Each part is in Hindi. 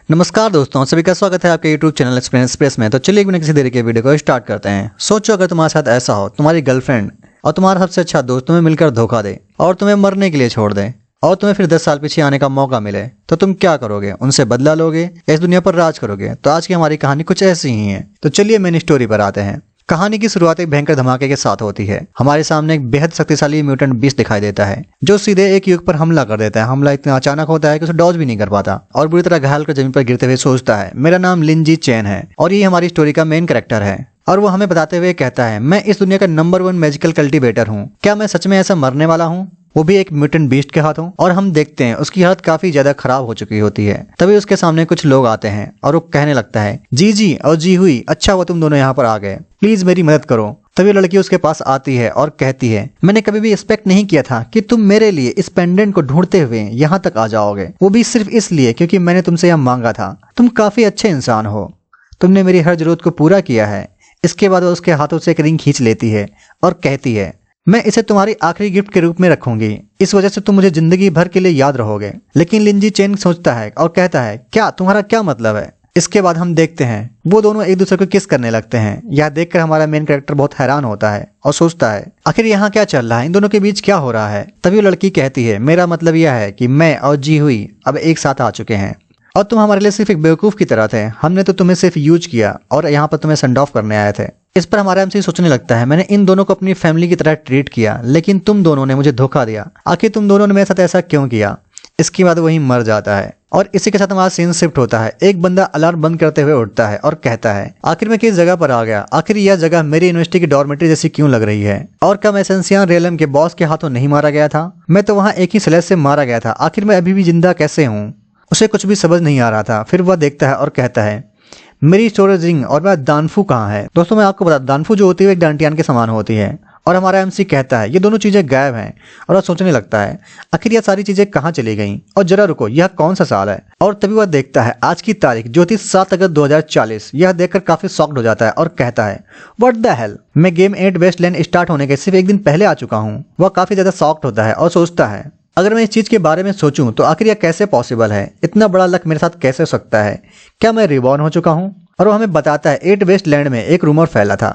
नमस्कार दोस्तों, सभी का स्वागत है आपके YouTube चैनल एक्सप्रेस में। तो चलिए बिना किसी देरी के वीडियो को स्टार्ट करते हैं। सोचो अगर तुम्हारे साथ ऐसा हो, तुम्हारी गर्लफ्रेंड और तुम्हारा सबसे अच्छा दोस्त तुम्हें मिलकर धोखा दे और तुम्हें मरने के लिए छोड़ दे और तुम्हें फिर 10 साल पीछे आने का मौका मिले, तो तुम क्या करोगे? उनसे बदला लोगे या इस दुनिया पर राज करोगे? तो आज की हमारी कहानी कुछ ऐसी ही है। तो चलिए मेन स्टोरी पर आते हैं। कहानी की शुरुआत एक भयंकर धमाके के साथ होती है। हमारे सामने एक बेहद शक्तिशाली म्यूटेंट बीस्ट दिखाई देता है जो सीधे एक युवक पर हमला कर देता है। हमला इतना अचानक होता है कि उसे डॉज भी नहीं कर पाता और बुरी तरह घायल कर जमीन पर गिरते हुए सोचता है, मेरा नाम लिंजी चेन है और ये हमारी स्टोरी का मेन कैरेक्टर है। और वो हमें बताते हुए कहता है, मैं इस दुनिया का नंबर 1 मैजिकल कल्टीवेटर हूँ। क्या मैं सच में ऐसा मरने वाला हूँ, वो भी एक म्यूटेंट बीस्ट के हाथों? और हम देखते हैं उसकी हालत काफी ज्यादा खराब हो चुकी होती है। तभी उसके सामने कुछ लोग आते हैं और वो कहने लगता है, जी और जी हुई, अच्छा हुआ तुम दोनों यहाँ पर आ गए, प्लीज मेरी मदद करो। तभी लड़की उसके पास आती है और कहती है, मैंने कभी भी एक्सपेक्ट नहीं किया था कि तुम मेरे लिए इस पेंडेंट को ढूंढते हुए यहाँ तक आ जाओगे, वो भी सिर्फ इसलिए क्योंकि मैंने तुमसे यह मांगा था। तुम काफी अच्छे इंसान हो, तुमने मेरी हर जरूरत को पूरा किया है। इसके बाद वो उसके हाथों से एक रिंग खींच लेती है और कहती है, मैं इसे तुम्हारी आखिरी गिफ्ट के रूप में रखूंगी, इस वजह से तुम मुझे जिंदगी भर के लिए याद रहोगे। लेकिन लिंजी चेन सोचता है और कहता है, क्या तुम्हारा क्या मतलब है? इसके बाद हम देखते हैं वो दोनों एक दूसरे को किस करने लगते हैं। यह देखकर हमारा मेन कैरेक्टर बहुत हैरान होता है और सोचता है, आखिर यहाँ क्या चल रहा है, इन दोनों के बीच क्या हो रहा है। तभी वो लड़की कहती है, मेरा मतलब यह है कि मैं और जी हुई अब एक साथ आ चुके हैं और तुम हमारे लिए सिर्फ एक बेवकूफ की तरह थे। हमने तो तुम्हें सिर्फ यूज किया और यहाँ पर तुम्हें सेंड ऑफ करने आए थे। इस पर हमारा एमसी सोचने लगता है, मैंने इन दोनों को अपनी फैमिली की तरह ट्रीट किया, लेकिन तुम दोनों ने मुझे धोखा दिया। आखिर तुम दोनों ने मेरे साथ ऐसा क्यों किया? इसके बाद वही मर जाता है और इसी के साथ हमारा सीन शिफ्ट होता है। एक बंदा अलार्म बंद करते हुए उठता है और कहता है, आखिर मैं किस जगह पर आ गया? आखिर यह जगह मेरी यूनिवर्सिटी की डॉर्मेट्री जैसी क्यों लग रही है? और क्या मैं एसेंशियल रेलम के बॉस के हाथों नहीं मारा गया था? मैं तो वहाँ एक ही स्लेज से मारा गया था। आखिर मैं अभी भी जिंदा कैसे हूँ? उसे कुछ भी समझ नहीं आ रहा था। फिर वह देखता है और कहता है, मेरी स्टोरेज रिंग और मेरा दानफू कहाँ है? दोस्तों मैं आपको बता, दानफू जो होती है एक डांटियान के समान होती है और हमारा एमसी कहता है ये दोनों चीजें गायब हैं और वह सोचने लगता है आखिर यह सारी चीजें कहाँ चली गईं? और जरा रुको, यह कौन सा साल है? और तभी वह देखता है आज की तारीख जो थी 7 अगस्त 2040। यह देखकर काफी शॉक्ड हो जाता है और कहता है, व्हाट द हेल, मैं गेम 8 वेस्टलैंड स्टार्ट होने के सिर्फ एक दिन पहले आ चुका हूँ। वह काफी ज्यादा शॉक्ड होता है और सोचता है, अगर मैं इस चीज के बारे में सोचूं तो आखिर यह कैसे पॉसिबल है? इतना बड़ा लक मेरे साथ कैसे हो सकता है? क्या मैं रिबॉर्न हो चुका हूं? और वो हमें बताता है 8 वेस्टलैंड में एक रूमर फैला था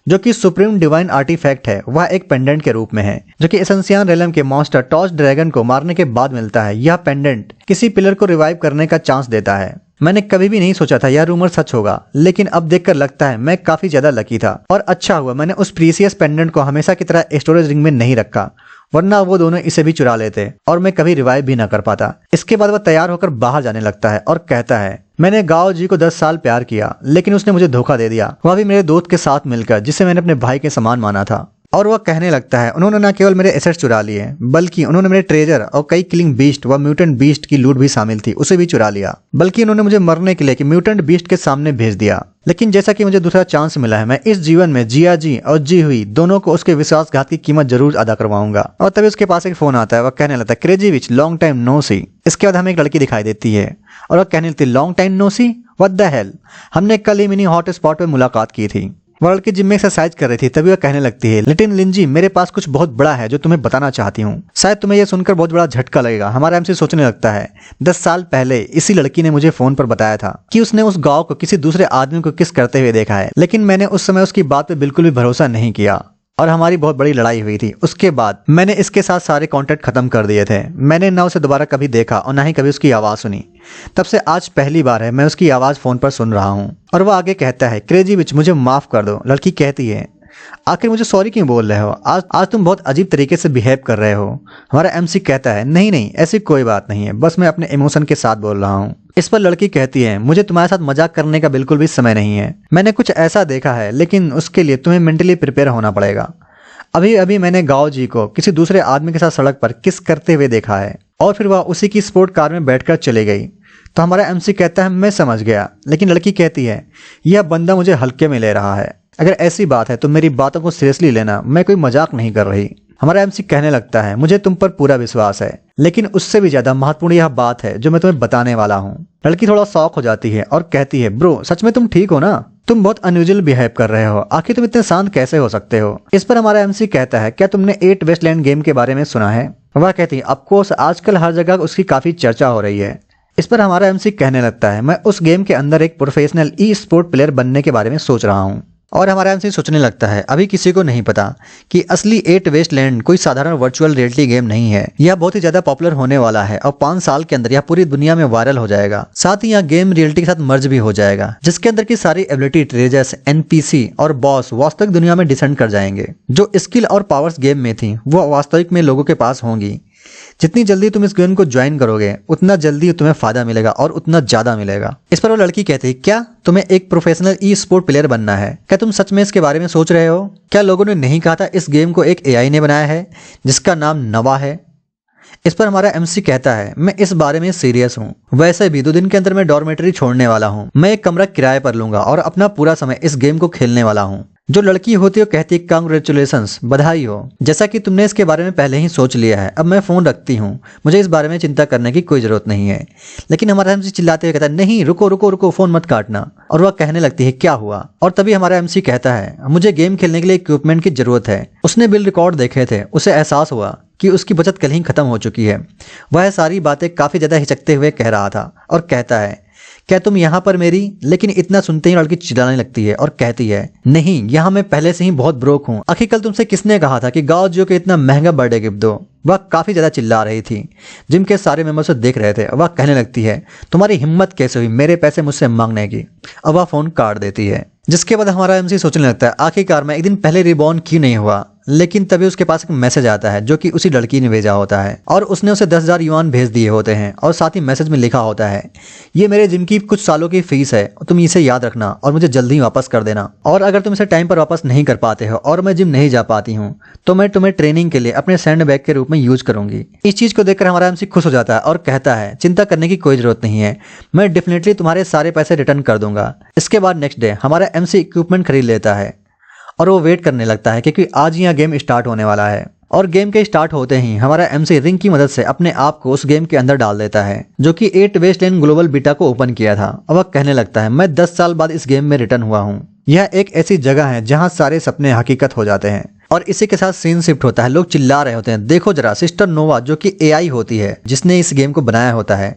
जो कि सुप्रीम डिवाइन आर्टिफैक्ट है। वह एक पेंडेंट के रूप में है जो कि एसेंशियल रेलम के मॉन्स्टर टॉर्च ड्रैगन को मारने के बाद मिलता है। यह पेंडेंट किसी पिलर को रिवाइव करने का चांस देता है। मैंने कभी भी नहीं सोचा था यह रूमर सच होगा, लेकिन अब देखकर लगता है मैं काफी ज्यादा लकी था और अच्छा हुआ मैंने उस प्रीसियस पेंडेंट को हमेशा की तरह स्टोरेज रिंग में नहीं रखा, वरना वो दोनों इसे भी चुरा लेते और मैं कभी रिवाइव भी ना कर पाता। इसके बाद वह तैयार होकर बाहर जाने लगता है और कहता है, मैंने गाओ जी को 10 साल प्यार किया, लेकिन उसने मुझे धोखा दे दिया, वह भी मेरे दोस्त के साथ मिलकर जिसे मैंने अपने भाई के समान माना था। और वह कहने लगता है, उन्होंने न केवल मेरे एसेट्स चुरा लिए बल्कि उन्होंने मेरे ट्रेजर और कई किलिंग बीस्ट व म्यूटेंट बीस्ट की लूट भी शामिल थी, उसे भी चुरा लिया। बल्कि उन्होंने मुझे मरने के लिए कि म्यूटेंट बीस्ट के सामने भेज दिया। लेकिन जैसा कि मुझे दूसरा चांस मिला है, मैं इस जीवन में जिया जी और जी हुई दोनों को उसके विश्वासघात की कीमत जरूर अदा करवाऊंगा। और तभी उसके पास एक फोन आता है। वह कहने लगता है, क्रेजी विच लॉन्ग टाइम नो सी। इसके बाद हमें एक लड़की दिखाई देती है और वह कहने लगती है, long time no see, what the hell, हमने कल ही मिनी हॉट स्पॉट पे मुलाकात की थी। वह लड़की जिम में एक्सरसाइज कर रही थी। तभी वह कहने लगती है, लेकिन लिंजी मेरे पास कुछ बहुत बड़ा है जो तुम्हें बताना चाहती हूँ, शायद तुम्हें यह सुनकर बहुत बड़ा झटका लगेगा। हमारा एमसी सोचने लगता है, 10 साल पहले इसी लड़की ने मुझे फोन पर बताया था कि उसने उस गांव को किसी दूसरे आदमी को किस करते हुए देखा है, लेकिन मैंने उस समय उसकी बात पे बिल्कुल भी भरोसा नहीं किया और हमारी बहुत बड़ी लड़ाई हुई थी। उसके बाद मैंने इसके साथ सारे कॉन्टेक्ट खत्म कर दिए थे। मैंने ना उसे दोबारा कभी देखा और ना ही कभी उसकी आवाज सुनी। तब से आज पहली बार है मैं उसकी आवाज फोन पर सुन रहा हूँ। और वह आगे कहता है, क्रेजी विच मुझे माफ कर दो। लड़की कहती है, आखिर मुझे सॉरी क्यों बोल रहे हो? आज तुम बहुत अजीब तरीके से बिहेव कर रहे हो। हमारा एमसी कहता है, नहीं ऐसी कोई बात नहीं है, बस मैं अपने इमोशन के साथ बोल रहा हूँ। इस पर लड़की कहती है, मुझे तुम्हारे साथ मजाक करने का बिल्कुल भी समय नहीं है। मैंने कुछ ऐसा देखा है, लेकिन उसके लिए तुम्हें मेंटली प्रिपेयर होना पड़ेगा। अभी अभी मैंने गाओ जी को किसी दूसरे आदमी के साथ सड़क पर किस करते हुए देखा है और फिर वह उसी की स्पोर्ट कार में बैठकर चले गई। तो हमारा एमसी कहता है, मैं समझ गया। लेकिन लड़की कहती है, यह बंदा मुझे हल्के में ले रहा है। अगर ऐसी बात है तो मेरी बातों को सीरियसली लेना, मैं कोई मजाक नहीं कर रही। हमारा एमसी कहने लगता है, मुझे तुम पर पूरा विश्वास है, लेकिन उससे भी ज्यादा महत्वपूर्ण यह बात है जो मैं तुम्हें बताने वाला हूँ। लड़की थोड़ा शॉक हो जाती है और कहती है, ब्रो सच में तुम ठीक हो ना? तुम बहुत अनयूजुअल बिहेव कर रहे हो, आखिर तुम इतने शांत कैसे हो सकते हो? इस पर हमारा एमसी कहता है, क्या तुमने 8 वेस्टलैंड गेम के बारे में सुना है? वह कहती है, ऑफ कोर्स आजकल हर जगह उसकी काफी चर्चा हो रही है। इस पर हमारा एमसी कहने लगता है, मैं उस गेम के अंदर एक प्रोफेशनल ई स्पोर्ट प्लेयर बनने के बारे में सोच रहा हूँ। और हमारा एमसी सोचने लगता है, अभी किसी को नहीं पता कि असली 8 वेस्टलैंड कोई साधारण वर्चुअल रियलिटी गेम नहीं है। यह बहुत ही ज्यादा पॉपुलर होने वाला है और 5 साल के अंदर यह पूरी दुनिया में वायरल हो जाएगा। साथ ही यह गेम रियलिटी के साथ मर्ज भी हो जाएगा, जिसके अंदर की सारी एबिलिटी, ट्रेजर्स, एनपीसी और बॉस वास्तविक दुनिया में डिसेंड कर जाएंगे। जो स्किल और पावर्स गेम में थी वो वास्तविक में लोगों के पास होंगी। जितनी जल्दी तुम इस गेम को ज्वाइन करोगे उतना जल्दी तुम्हें फायदा मिलेगा और उतना ज्यादा मिलेगा। इस पर वो लड़की कहती है, क्या तुम्हें एक प्रोफेशनल ई स्पोर्ट प्लेयर बनना है? क्या तुम सच में इसके बारे में सोच रहे हो? क्या लोगों ने नहीं कहा था इस गेम को एक एआई ने बनाया है जिसका नाम नवा है? इस पर हमारा एमसी कहता है, मैं इस बारे में सीरियस हूँ। वैसे भी 2 दिन के अंदर मैं डॉर्मेटरी छोड़ने वाला हूँ। मैं एक कमरा किराए पर लूंगा और अपना पूरा समय इस गेम को खेलने वाला हूँ। जो लड़की होती है कहती है, कांग्रेचुलेशंस, बधाई हो, जैसा कि तुमने इसके बारे में पहले ही सोच लिया है। अब मैं फोन रखती हूँ, मुझे इस बारे में चिंता करने की कोई जरूरत नहीं है। लेकिन हमारा एमसी चिल्लाते हुए कहता है, नहीं रुको रुको रुको, फोन मत काटना। और वह कहने लगती है, क्या हुआ? और तभी हमारा एमसी कहता है, मुझे गेम खेलने के लिए इक्विपमेंट की जरूरत है। उसने बिल रिकॉर्ड देखे थे, उसे एहसास हुआ कि उसकी बचत कल ही खत्म हो चुकी है। वह सारी बातें काफी ज्यादा हिचकते हुए कह रहा था और कहता है, क्या तुम यहाँ पर मेरी? लेकिन इतना सुनते ही लड़की चिल्लाने लगती है और कहती है, नहीं, यहाँ मैं पहले से ही बहुत ब्रोक हूँ। आखिर कल तुमसे किसने कहा था कि गाँव जियो के इतना महंगा बर्थडे गिफ्ट दो? वह काफी ज्यादा चिल्ला रही थी। जिम के सारे मेंबर्स देख रहे थे। वह कहने लगती है, तुम्हारी हिम्मत कैसे हुई मेरे पैसे मुझसे मांगने की? अब वह फोन काट देती है। जिसके बाद हमारा एमसी सोचने लगता है, आखिरकार मैं एक दिन पहले रिबॉर्न क्यों नहीं हुआ? लेकिन तभी उसके पास एक मैसेज आता है जो कि उसी लड़की ने भेजा होता है और उसने उसे 10,000 युआन भेज दिए होते हैं और साथ ही मैसेज में लिखा होता है, ये मेरे जिम की कुछ सालों की फीस है, तुम इसे याद रखना और मुझे जल्दी वापस कर देना। और अगर तुम इसे टाइम पर वापस नहीं कर पाते हो और मैं जिम नहीं जा पाती हूँ तो मैं तुम्हें ट्रेनिंग के लिए अपने सैंड बैग के रूप में यूज करूंगी। इस चीज को देखकर हमारा एमसी खुश हो जाता है और कहता है, चिंता करने की कोई जरूरत नहीं है, मैं डेफिनेटली तुम्हारे सारे पैसे रिटर्न कर दूंगा। इसके बाद नेक्स्ट डे हमारा एमसी इक्विपमेंट खरीद लेता है और वो वेट करने लगता है क्योंकि आज ही यह गेम स्टार्ट होने वाला है। और गेम के स्टार्ट होते ही हमारा एमसी रिंग की मदद से अपने आप को उस गेम के अंदर डाल देता है जो कि 8 वेस्टलैंड ग्लोबल बीटा को ओपन किया था। अब वह कहने लगता है, मैं 10 साल बाद इस गेम में रिटर्न हुआ हूँ। यह एक ऐसी जगह है जहाँ सारे सपने हकीकत हो जाते हैं। और इसी के साथ सीन शिफ्ट होता है। लोग चिल्ला रहे होते हैं, देखो जरा सिस्टर नोवा जो कि एआई होती है जिसने इस गेम को बनाया होता है।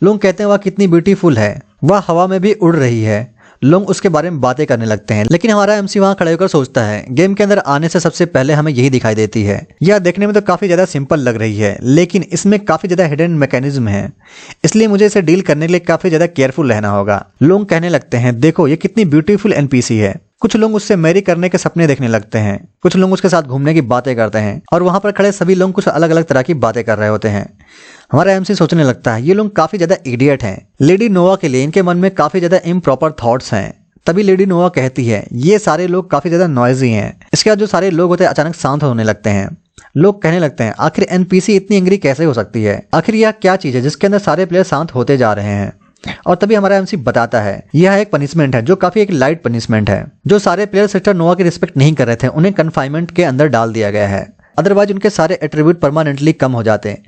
लोग कहते हैं वह कितनी ब्यूटीफुल है, वह हवा में भी उड़ रही है। लोग उसके बारे में बातें करने लगते हैं। लेकिन हमारा एमसी वहां खड़े होकर सोचता है, गेम के अंदर आने से सबसे पहले हमें यही दिखाई देती है। यह देखने में तो काफी ज्यादा सिंपल लग रही है लेकिन इसमें काफी ज्यादा हिडन मैकेनिज्म है, इसलिए मुझे इसे डील करने के लिए काफी ज्यादा केयरफुल रहना होगा। लोग कहने लगते हैं, देखो ये कितनी ब्यूटीफुल एनपीसी है। कुछ लोग उससे मैरी करने के सपने देखने लगते हैं, कुछ लोग उसके साथ घूमने की बातें करते हैं और वहां पर खड़े सभी लोग कुछ अलग अलग तरह की बातें कर रहे होते हैं। हमारा एमसी सोचने लगता है, ये लोग काफी ज्यादा इडियट हैं। लेडी नोवा के लिए इनके मन में काफी ज्यादा इम्प्रॉपर थॉट्स हैं। तभी लेडी नोवा कहती है, ये सारे लोग काफी ज्यादा नॉइजी हैं। इसके बाद जो सारे लोग होते हैं अचानक शांत होने लगते हैं। लोग कहने लगते हैं, आखिर एनपीसी इतनी एंग्री कैसे हो सकती है? आखिर यह क्या चीज है जिसके अंदर सारे प्लेयर शांत होते जा रहे हैं? और तभी हमारा एमसी बताता है, यह एक पनिशमेंट है जो काफी एक लाइट पनिशमेंट है। जो सारे प्लेयर सिस्टर नोवा की रिस्पेक्ट नहीं कर रहे थे उन्हें कन्फाइनमेंट के अंदर डाल दिया गया है। अदरवाइज उनके सारे एट्रीब्यूट परमानेंटली कम हो जाते हैं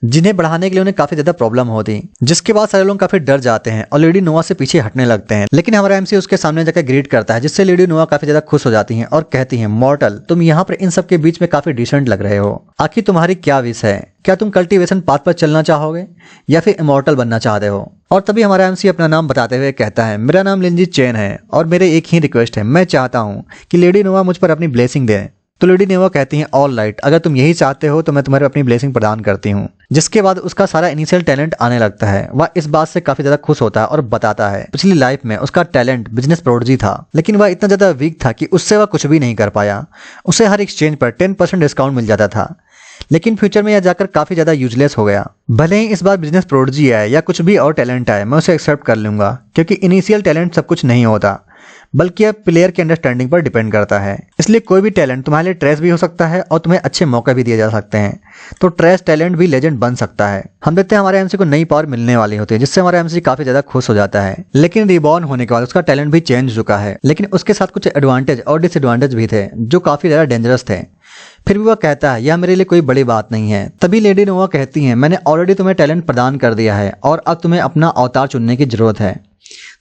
जिन्हें बढ़ाने के लिए उन्हें काफी ज्यादा प्रॉब्लम होती। जिसके बाद सारे लोग काफी डर जाते हैं और लेडी नोवा से पीछे हटने लगते हैं। लेकिन हमारा एमसी उसके सामने जाकर ग्रीट करता है जिससे लेडी नोवा काफी ज्यादा खुश हो जाती हैं और कहती हैं, मॉर्टल तुम यहाँ पर इन सब के बीच में काफी डिसेंट लग रहे हो। आखिर तुम्हारी क्या विश है? क्या तुम कल्टीवेशन पाथ पर चलना चाहोगे या फिर इमॉर्टल बनना चाहते हो? और तभी हमारा एमसी अपना नाम बताते हुए कहता है, मेरा नाम लिंजी चेन है और मेरे एक ही रिक्वेस्ट है, मैं चाहता हूँ कि लेडी नोवा मुझ पर अपनी ब्लेसिंग दे। तो लेडी नोवा कहती हैं, ऑल राइट, अगर तुम यही चाहते हो तो मैं तुम्हारे अपनी ब्लेसिंग प्रदान करती हूँ। जिसके बाद उसका सारा इनिशियल टैलेंट आने लगता है। वह इस बात से काफी ज्यादा खुश होता है और बताता है, पिछली लाइफ में उसका टैलेंट बिजनेस प्रोडजी था लेकिन वह इतना ज्यादा वीक था कि उससे वह कुछ भी नहीं कर पाया। उसे हर एक्सचेंज पर 10% डिस्काउंट मिल जाता था लेकिन फ्यूचर में यह जाकर काफी ज्यादा यूजलेस हो गया। भले ही इस बार बिजनेस प्रोडजी आए या कुछ भी और टैलेंट आए, मैं उसे एक्सेप्ट कर लूंगा क्योंकि इनिशियल टैलेंट सब कुछ नहीं होता बल्कि यह प्लेयर के अंडरस्टैंडिंग पर डिपेंड करता है। इसलिए कोई भी टैलेंट तुम्हारे लिए ट्रेस भी हो सकता है और तुम्हें अच्छे मौके भी दिए जा सकते हैं। तो ट्रेस टैलेंट भी लेजेंड बन सकता है। हम देखते हैं हमारे एमसी को नई पावर मिलने वाली होती है जिससे हमारा एमसी काफी ज्यादा खुश हो जाता है। लेकिन रिबॉर्न होने के बाद उसका टैलेंट भी चेंज हो चुका है लेकिन उसके साथ कुछ एडवांटेज और डिसएडवांटेज भी थे जो काफी ज्यादा डेंजरस थे। फिर भी वह कहता है, यह मेरे लिए कोई बड़ी बात नहीं है। तभी लेडी नोवा कहती है, मैंने ऑलरेडी तुम्हें टैलेंट प्रदान कर दिया है और अब तुम्हें अपना अवतार चुनने की जरूरत है।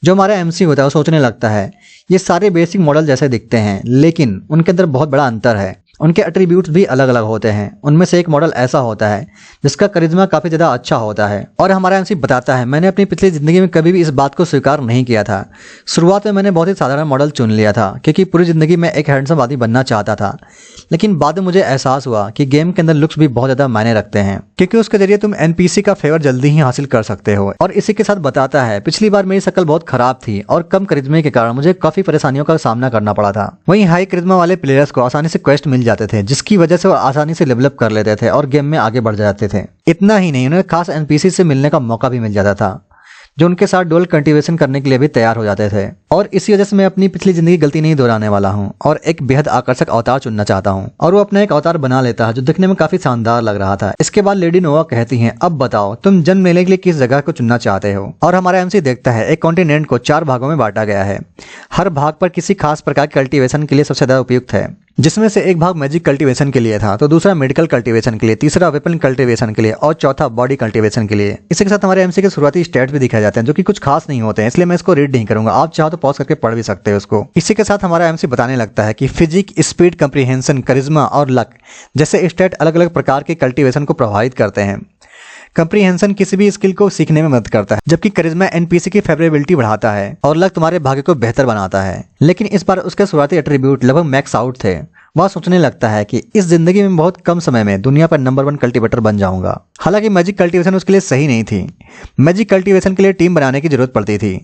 जो हमारा एमसी होता है वो सोचने लगता है, ये सारे बेसिक मॉडल जैसे दिखते हैं लेकिन उनके अंदर बहुत बड़ा अंतर है। उनके एट्रीब्यूट्स भी अलग अलग होते हैं। उनमें से एक मॉडल ऐसा होता है जिसका करिश्मा काफी ज्यादा अच्छा होता है। और हमारा एमसी बताता है, मैंने अपनी पिछली जिंदगी में कभी भी इस बात को स्वीकार नहीं किया था। शुरुआत में मैंने बहुत ही साधारण मॉडल चुन लिया था क्योंकि पूरी जिंदगी में एक हैंडसम आदमी बनना चाहता था, लेकिन बाद में मुझे एहसास हुआ कि गेम के अंदर लुक्स भी बहुत ज्यादा मायने रखते हैं, क्योंकि उसके जरिए तुम एनपीसी का फेवर जल्दी ही हासिल कर सकते हो। और इसी के साथ बताता है, पिछली बार मेरी शक्ल बहुत खराब थी और कम करिश्मे के कारण मुझे काफी परेशानियों का सामना करना पड़ा था। वहीं हाई करिश्मा वाले प्लेयर्स को आसानी से क्वेस्ट मिल जाते थे, जिसकी वजह से वो आसानी से लेवल अप कर लेते थे और गेम में आगे बढ़ जाते थे। इतना ही नहीं, उन्हें खास एनपीसी से मिलने का मौका भी मिल जाता था जो उनके साथ डुअल कल्टीवेशन करने के लिए भी तैयार हो जाते थे। और इसी वजह से मैं अपनी पिछली जिंदगी की गलती नहीं दोहराने वाला हूँ और एक बेहद आकर्षक अवतार चुनना चाहता हूँ। और वो अपना एक अवतार बना लेता है जो दिखने में काफी शानदार लग रहा था। इसके बाद लेडी नोवा कहती हैं, अब बताओ तुम जन्म लेने के लिए किस जगह को चुनना चाहते हो। और हमारा एमसी देखता है, एक कॉन्टिनेंट को 4 भागों में बांटा गया है। हर भाग पर किसी खास प्रकार के कल्टीवेशन के लिए सबसे ज्यादा उपयुक्त है, जिसमें से एक भाग मैजिक कल्टीवेशन के लिए था, तो दूसरा मेडिकल कल्टीवेशन के लिए, तीसरा वेपन कल्टीवेशन के लिए और चौथा बॉडी कल्टीवेशन के लिए। इसी के साथ हमारे एमसी के शुरुआती स्टैट्स भी दिखाए जाते हैं जो कि कुछ खास नहीं होते हैं, इसलिए मैं इसको रीड नहीं करूंगा, आप चाहो तो पॉज करके पढ़ भी सकते हो उसको। इसी के साथ हमारा एमसी बताने लगता है कि फिजिक, स्पीड, कंप्रीहेंशन, करिश्मा और लक जैसे स्टैट अलग अलग प्रकार के कल्टीवेशन को प्रभावित करते हैं। कंप्रीहेंशन किसी भी स्किल को सीखने में मदद करता है, जबकि करिश्मा एनपीसी की फेवरेबिलिटी बढ़ाता है और लक तुम्हारे भाग्य को बेहतर बनाता है। लेकिन इस बार उसके शुरुआती एट्रीब्यूट लगभग मैक्स आउट थे। वह सोचने लगता है कि इस जिंदगी में बहुत कम समय में दुनिया पर नंबर 1 कल्टीवेटर बन जाऊंगा। हालांकि मैजिक कल्टीवेशन उसके लिए सही नहीं थी। मैजिक कल्टीवेशन के लिए टीम बनाने की जरूरत पड़ती थी,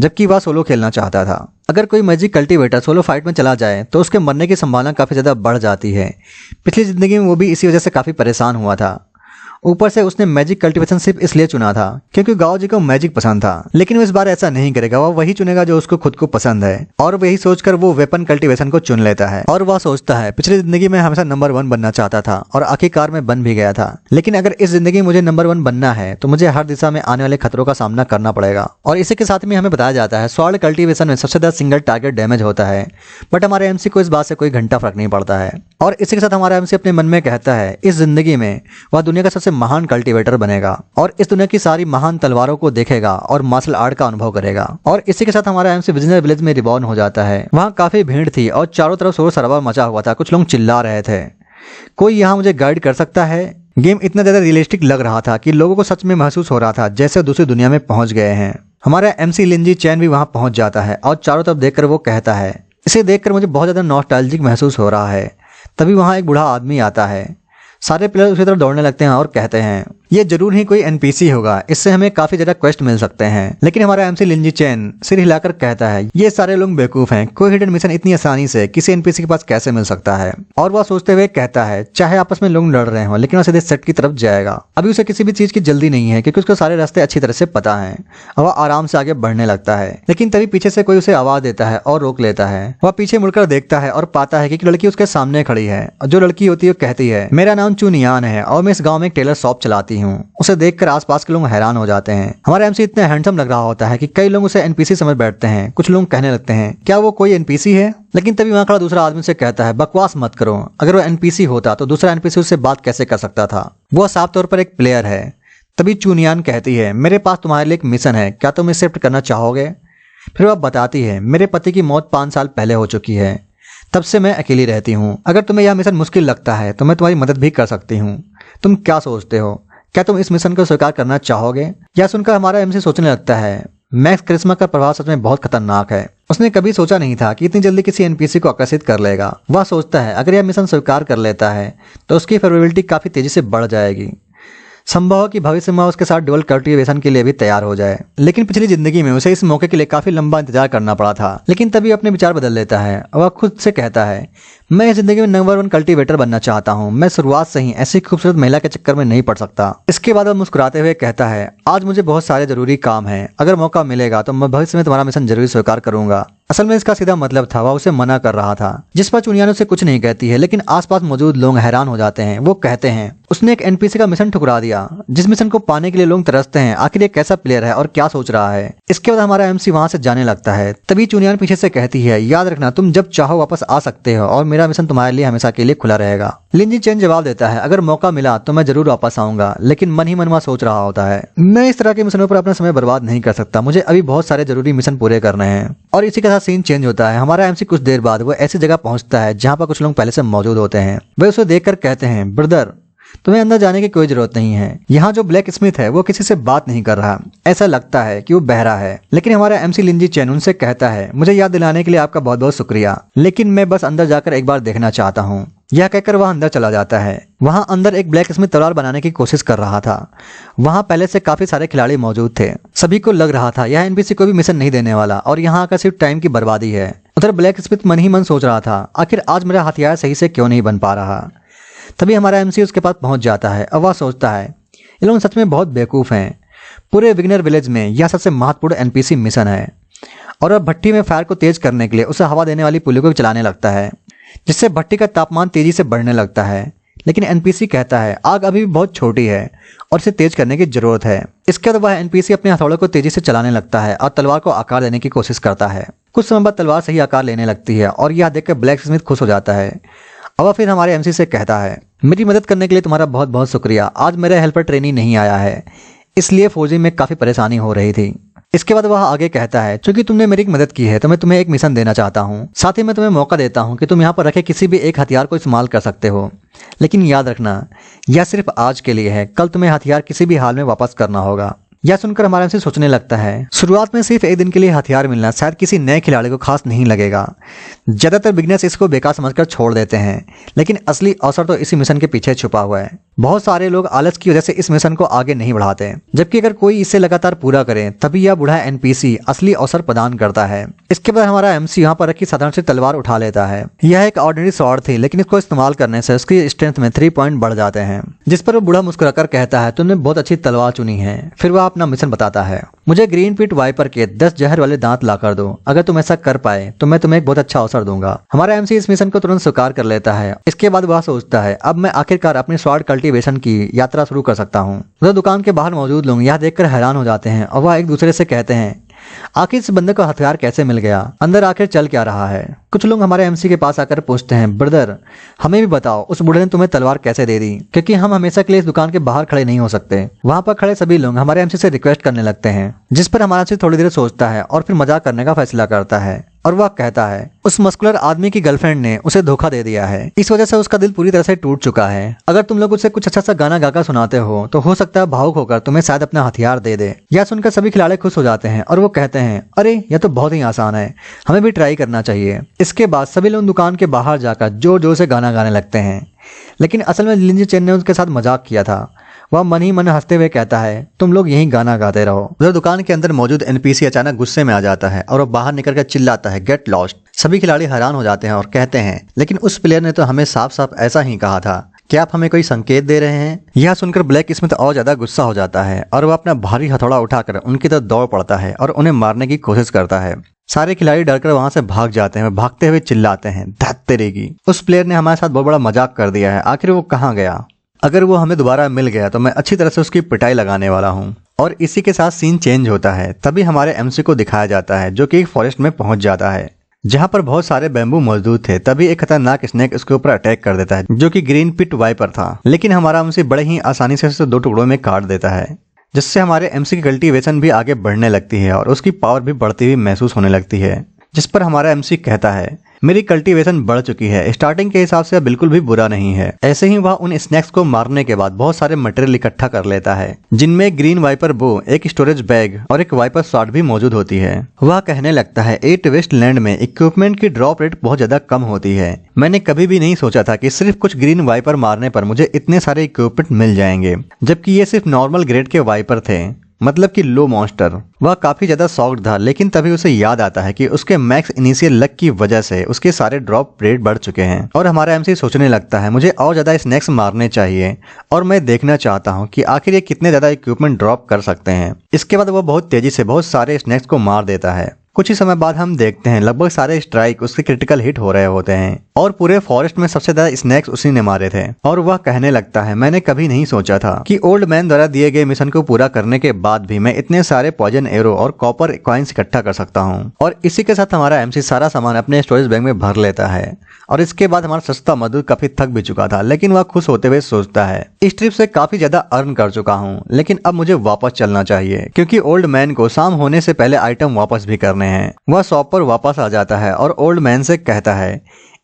जबकि वह सोलो खेलना चाहता था। अगर कोई मैजिक कल्टीवेटर सोलो फाइट में चला जाए तो उसके मरने की संभावना काफी ज्यादा बढ़ जाती है। पिछली जिंदगी में वो भी इसी वजह से काफी परेशान हुआ था। ऊपर से उसने मैजिक कल्टीवेशन सिर्फ इसलिए चुना था क्योंकि गाओ जी को मैजिक पसंद था। लेकिन वो इस बार ऐसा नहीं करेगा, वह वही चुनेगा जो उसको खुद को पसंद है। और वही सोचकर वो वेपन कल्टीवेशन को चुन लेता है। और वह सोचता है, पिछली जिंदगी में हमेशा नंबर 1 बनना चाहता था और आखिरकार में बन भी गया था। लेकिन अगर इस जिंदगी में मुझे नंबर 1 बनना है तो मुझे हर दिशा में आने वाले खतरों का सामना करना पड़ेगा। और इसी के साथ में हमें बताया जाता है, स्वॉर्ड कल्टीवेशन में सबसे ज्यादा सिंगल टारगेट डैमेज होता है, बट हमारे एमसी को इस बात से कोई घंटा फर्क नहीं पड़ता है। और इसी के साथ हमारा एमसी अपने मन में कहता है, इस जिंदगी में वह दुनिया का सबसे महान कल्टीवेटर बनेगा और इस दुनिया की सारी महान तलवारों को देखेगा और मार्शल आर्ट का अनुभव करेगा। और इसी के साथ हमारा एमसी विजनर विलेज में रिबॉर्न हो जाता है। वहां काफी भीड़ थी और चारों तरफ शोर शराबा मचा हुआ था। कुछ लोग चिल्ला रहे थे, कोई यहाँ मुझे गाइड कर सकता है। गेम इतना ज्यादा रियलिस्टिक लग रहा था कि लोगों को सच में महसूस हो रहा था जैसे दूसरी दुनिया में पहुंच गए हैं। हमारा एमसी लिंजी चैन भी वहां पहुंच जाता है और चारों तरफ देखकर वो कहता है, इसे देखकर मुझे बहुत ज्यादा नॉस्टैल्जिक महसूस हो रहा है। तभी वहां एक बूढ़ा आदमी आता है। सारे प्लेयर उसी तरफ दौड़ने लगते हैं और कहते हैं, ये जरूर ही कोई एनपीसी होगा, इससे हमें काफी ज्यादा क्वेस्ट मिल सकते हैं। लेकिन हमारा एमसी लिंजी चैन सिर हिलाकर कहता है, ये सारे लोग बेवकूफ हैं, कोई हिडन मिशन इतनी आसानी से किसी एनपीसी के पास कैसे मिल सकता है। और वह सोचते हुए कहता है, चाहे आपस में लोग लड़ रहे हो लेकिन वह सीधे सेट की तरफ जाएगा। अभी उसे किसी भी चीज की जल्दी नहीं है क्योंकि उसको सारे रास्ते अच्छी तरह से पता है और वह आराम से आगे बढ़ने लगता है। लेकिन तभी पीछे से कोई उसे आवाज देता है और रोक लेता है। वह पीछे मुड़कर देखता है और पाता है कि एक लड़की उसके सामने खड़ी है। जो लड़की होती है कहती है, मेरा नाम चुनियान है और मैं इस गाँव में एक टेलर शॉप चलाती हूँ। उसे देखकर आसपास के लोग हैरान हो जाते हैं। हमारा एमसी इतना हैंडसम लग रहा होता है कि कई लोग उसे एनपीसी समझ बैठते हैं। कुछ लोग कहने लगते हैं, क्या वो कोई एनपीसी है। लेकिन तभी वहां खड़ा दूसरा आदमी से कहता है, बकवास मत करो, अगर वो एनपीसी होता तो दूसरा एनपीसी उससे बात कैसे कर सकता था। वो साफ तौर पर एक प्लेयर है। तभी चुनियान कहती है, मेरे पास तुम्हारे लिए एक मिशन है, क्या तुम एक्सेप्ट करना चाहोगे। फिर वह बताती है, मेरे पति की मौत 5 साल पहले हो चुकी है, तब से मैं अकेली रहती हूँ। अगर तुम्हें यह मिशन मुश्किल लगता है तो मैं तुम्हारी मदद भी कर सकती हूँ। तुम क्या सोचते हो, क्या तुम इस मिशन को स्वीकार करना चाहोगे। यह सुनकर हमारा एमसी सोचने लगता है, मैक्स करिश्मा का प्रभाव सच में बहुत खतरनाक है। उसने कभी सोचा नहीं था कि इतनी जल्दी किसी एनपीसी को आकर्षित कर लेगा। वह सोचता है, अगर यह मिशन स्वीकार कर लेता है तो उसकी फेवरेबिलिटी काफी तेजी से बढ़ जाएगी। संभव है कि भविष्य में उसके साथ डुअल कल्टीवेशन के लिए भी तैयार हो जाए। लेकिन पिछली जिंदगी में उसे इस मौके के लिए काफी लंबा इंतजार करना पड़ा था। लेकिन तभी अपने विचार बदल लेता है। वह खुद से कहता है, मैं इस जिंदगी में नंबर 1 कल्टीवेटर बनना चाहता हूँ। मैं शुरुआत से ही ऐसी खूबसूरत महिला के चक्कर में नहीं पड़ सकता। इसके बाद वह मुस्कुराते हुए कहता है, आज मुझे बहुत सारे जरूरी काम है, अगर मौका मिलेगा तो मैं भविष्य में तुम्हारा मिशन जरूर स्वीकार करूंगा। असल में इसका सीधा मतलब था, वह उसे मना कर रहा था। जिस पर चुनियान उसे कुछ नहीं कहती है, लेकिन आसपास मौजूद लोग हैरान हो जाते हैं। वो कहते हैं, उसने एक एनपीसी का मिशन ठुकरा दिया, जिस मिशन को पाने के लिए लोग तरसते हैं। आखिर ये कैसा प्लेयर है और क्या सोच रहा है। इसके बाद हमारा एमसी वहां से जाने लगता है। तभी चुनियान पीछे से कहती है, याद रखना तुम जब चाहो वापस आ सकते हो और मेरा मिशन तुम्हारे लिए हमेशा के लिए खुला रहेगा। लिंजी चेन जवाब देता है, अगर मौका मिला तो मैं जरूर वापस आऊंगा, लेकिन मन ही मन वहां सोच रहा होता है, मैं इस तरह के मिशनों पर अपना समय बर्बाद नहीं कर सकता, मुझे अभी बहुत सारे जरूरी मिशन पूरे करने हैं। और इसी के साथ सीन चेंज होता है। हमारा एमसी कुछ देर बाद वो ऐसी जगह पहुंचता है जहां पर कुछ लोग पहले से मौजूद होते हैं। वे उसे देखकर कहते हैं, ब्रदर तुम्हें अंदर जाने की कोई जरूरत नहीं है। यहाँ जो ब्लैक स्मिथ है वो किसी से बात नहीं कर रहा, ऐसा लगता है कि वो बहरा है। लेकिन हमारा एमसी लिंजी चेन उनसे कहता है, मुझे याद दिलाने के लिए आपका बहुत बहुत शुक्रिया, लेकिन मैं बस अंदर जाकर एक बार देखना चाहता हूँ। यह कहकर वह अंदर चला जाता है। वहाँ अंदर एक ब्लैक स्मिथ तलवार बनाने की कोशिश कर रहा था। वहाँ पहले से काफी सारे खिलाड़ी मौजूद थे। सभी को लग रहा था यह एनपीसी को भी मिशन नहीं देने वाला और यहाँ का सिर्फ टाइम की बर्बादी है। उधर ब्लैक स्मिथ मन ही मन सोच रहा था, आखिर आज मेरा हथियार सही से क्यों नहीं बन पा रहा। तभी हमारा एमसी उसके पास पहुंच जाता है और वह सोचता है, ये लोग सच में बहुत बेवकूफ हैं। पूरे विग्नर विलेज में यह सबसे महत्वपूर्ण एनपीसी मिशन है। और वह भट्टी में फायर को तेज करने के लिए उसे हवा देने वाली पुली को भी चलाने लगता है, जिससे भट्टी का तापमान तेजी से बढ़ने लगता है। लेकिन एनपीसी कहता है, आग अभी भी बहुत छोटी है और इसे तेज करने की जरूरत है। इसके बाद वह एनपीसी अपने हथौड़े को तेजी से चलाने लगता है और तलवार को आकार देने की कोशिश करता है। कुछ समय बाद तलवार सही आकार लेने लगती है और यह देखकर ब्लैक स्मिथ खुश हो जाता है। अब फिर हमारे एमसी से कहता है, मेरी मदद करने के लिए तुम्हारा बहुत बहुत शुक्रिया। आज मेरा हेल्पर ट्रेनी नहीं आया है, इसलिए फौजी में काफी परेशानी हो रही थी। इसके बाद वह आगे कहता है, क्योंकि तुमने मेरी मदद की है तो मैं तुम्हें एक मिशन देना चाहता हूँ। साथ ही मैं तुम्हें मौका देता हूँ कि तुम यहाँ पर रखे किसी भी एक हथियार को इस्तेमाल कर सकते हो, लेकिन याद रखना यह सिर्फ आज के लिए है, कल तुम्हें हथियार किसी भी हाल में वापस करना होगा। यह सुनकर हमारा एमसी सोचने लगता है, शुरुआत में सिर्फ एक दिन के लिए हथियार मिलना शायद किसी नए खिलाड़ी को खास नहीं लगेगा। ज्यादातर बिगनर्स इसको बेकार समझकर छोड़ देते हैं, लेकिन असली अवसर तो इसी मिशन के पीछे छुपा हुआ है। बहुत सारे लोग आलस की वजह से इस मिशन को आगे नहीं बढ़ाते, जबकि अगर कोई इसे लगातार पूरा करे तभी यह बूढ़ा एनपीसी असली अवसर प्रदान करता है। इसके बाद हमारा एमसी यहाँ पर रखी साधारण सी तलवार उठा लेता है। यह एक ऑर्डिनरी स्वॉर्ड थी, लेकिन इसको इस्तेमाल करने से उसकी स्ट्रेंथ में 3 पॉइंट बढ़ जाते हैं, जिस पर वो बूढ़ा मुस्कुराकर कहता है, तुमने बहुत अच्छी तलवार चुनी है। फिर वह अपना मिशन बताता है, मुझे ग्रीन पिट वाइपर के 10 जहर वाले दांत ला कर दो। अगर तुम ऐसा कर पाए तो मैं तुम्हें एक बहुत अच्छा अवसर दूंगा। हमारा एमसी इस मिशन को तुरंत स्वीकार कर लेता है। इसके बाद वह सोचता है, अब मैं आखिरकार अपनी स्वॉर्ड कल्टीवेशन की यात्रा शुरू कर सकता हूँ। उधर दुकान के बाहर मौजूद लोग यह देखकर हैरान हो जाते हैं और वह एक दूसरे से कहते हैं, आखिर इस बंदे को हथियार कैसे मिल गया, अंदर आखिर चल क्या रहा है। कुछ लोग हमारे एमसी के पास आकर पूछते हैं, ब्रदर हमें भी बताओ उस बूढ़े ने तुम्हें तलवार कैसे दे दी, क्योंकि हम हमेशा के लिए इस दुकान के बाहर खड़े नहीं हो सकते। वहां पर खड़े सभी लोग हमारे एमसी से रिक्वेस्ट करने लगते हैं, जिस पर हमारा एमसी थोड़ी देर सोचता है और फिर मजाक करने का फैसला करता है और वह कहता है, उस मस्कुलर आदमी की गर्लफ्रेंड ने उसे धोखा दे दिया है, इस वजह से उसका दिल पूरी तरह से टूट चुका है। अगर तुम लोग उसे कुछ अच्छा सा गाना गाकर सुनाते हो तो हो सकता है भावुक होकर तुम्हें शायद अपना हथियार दे दे। यह सुनकर सभी खिलाड़ी खुश हो जाते हैं और वो कहते हैं, अरे यह तो बहुत ही आसान है, हमें भी ट्राई करना चाहिए। इसके बाद सभी लोग दुकान के बाहर जाकर जोर जोर से गाना गाने लगते हैं, लेकिन असल में लिंजी चेन ने उसके साथ मजाक किया था। वह मन ही मन हंसते हुए कहता है, तुम लोग यही गाना गाते रहो। उधर दुकान के अंदर मौजूद एनपीसी अचानक गुस्से में आ जाता है और वह बाहर निकलकर चिल्लाता है, गेट लॉस्ट। सभी खिलाड़ी हैरान हो जाते हैं और कहते हैं, लेकिन उस प्लेयर ने तो हमें साफ साफ ऐसा ही कहा था, क्या आप हमें कोई संकेत दे रहे हैं। यह सुनकर ब्लैक स्मिथ और ज्यादा गुस्सा हो जाता है और वह अपना भारी हथौड़ा उठाकर उनकी तरफ दौड़ पड़ता है और उन्हें मारने की कोशिश करता है। सारे खिलाड़ी डरकर वहां से भाग जाते हैं, भागते हुए चिल्लाते हैं, धत तेरेगी, उस प्लेयर ने हमारे साथ बहुत बड़ा मजाक कर दिया है, आखिर वो कहाँ गया। अगर वो हमें दोबारा मिल गया तो मैं अच्छी तरह से उसकी पिटाई लगाने वाला हूँ। और इसी के साथ सीन चेंज होता है। तभी हमारे एमसी को दिखाया जाता है जो कि एक फॉरेस्ट में पहुंच जाता है जहां पर बहुत सारे बैम्बू मौजूद थे। तभी एक खतरनाक स्नेक उसके ऊपर अटैक कर देता है जो कि ग्रीन पिट वाइपर था, लेकिन हमारा एमसी बड़े ही आसानी से उसे 2 टुकड़ों में काट देता है, जिससे हमारे एमसी की कल्टीवेशन भी आगे बढ़ने लगती है और उसकी पावर भी बढ़ती हुई महसूस होने लगती है। जिस पर हमारा एमसी कहता है, मेरी कल्टीवेशन बढ़ चुकी है, स्टार्टिंग के हिसाब से बिल्कुल भी बुरा नहीं है। ऐसे ही वह उन स्नैक्स को मारने के बाद बहुत सारे मटेरियल इकट्ठा कर लेता है, जिनमें ग्रीन वाइपर बो, एक स्टोरेज बैग और एक वाइपर शॉट भी मौजूद होती है। वह कहने लगता है, 8 वेस्ट लैंड में इक्विपमेंट की ड्रॉप रेट बहुत ज्यादा कम होती है। मैंने कभी भी नहीं सोचा था कि सिर्फ कुछ ग्रीन वाइपर मारने पर मुझे इतने सारे इक्विपमेंट मिल जाएंगे, जबकि ये सिर्फ नॉर्मल ग्रेड के वाइपर थे, मतलब कि लो मॉन्स्टर। वह काफी ज्यादा शॉक्ड था, लेकिन तभी उसे याद आता है कि उसके मैक्स इनिशियल लक की वजह से उसके सारे ड्रॉप रेट बढ़ चुके हैं। और हमारा एमसी सोचने लगता है, मुझे और ज्यादा स्नैक्स मारने चाहिए और मैं देखना चाहता हूं कि आखिर ये कितने ज्यादा इक्विपमेंट ड्रॉप कर सकते हैं। इसके बाद वह बहुत तेजी से बहुत सारे स्नैक्स को मार देता है कुछ ही समय बाद हम देखते हैं लगभग सारे स्ट्राइक उसके क्रिटिकल हिट हो रहे होते हैं और पूरे फॉरेस्ट में सबसे ज्यादा स्नैक्स उसी ने मारे थे। और वह कहने लगता है, मैंने कभी नहीं सोचा था कि ओल्ड मैन द्वारा दिए गए मिशन को पूरा करने के बाद भी मैं इतने सारे पॉइजन एरो और कॉपर कॉइन्स इकट्ठा कर सकता हूँ। और इसी के साथ हमारा एमसी सारा सामान अपने स्टोरेज बैग में भर लेता है। और इसके बाद हमारा सस्ता मजदूर काफी थक भी चुका था, लेकिन वह खुश होते हुए सोचता है, इस ट्रिप से काफी ज्यादा अर्न कर चुका हूँ, लेकिन अब मुझे वापस चलना चाहिए क्योंकि ओल्ड मैन को शाम होने से पहले आइटम वापस भी करने हैं। वह शॉप पर वापस आ जाता है और ओल्ड मैन से कहता है,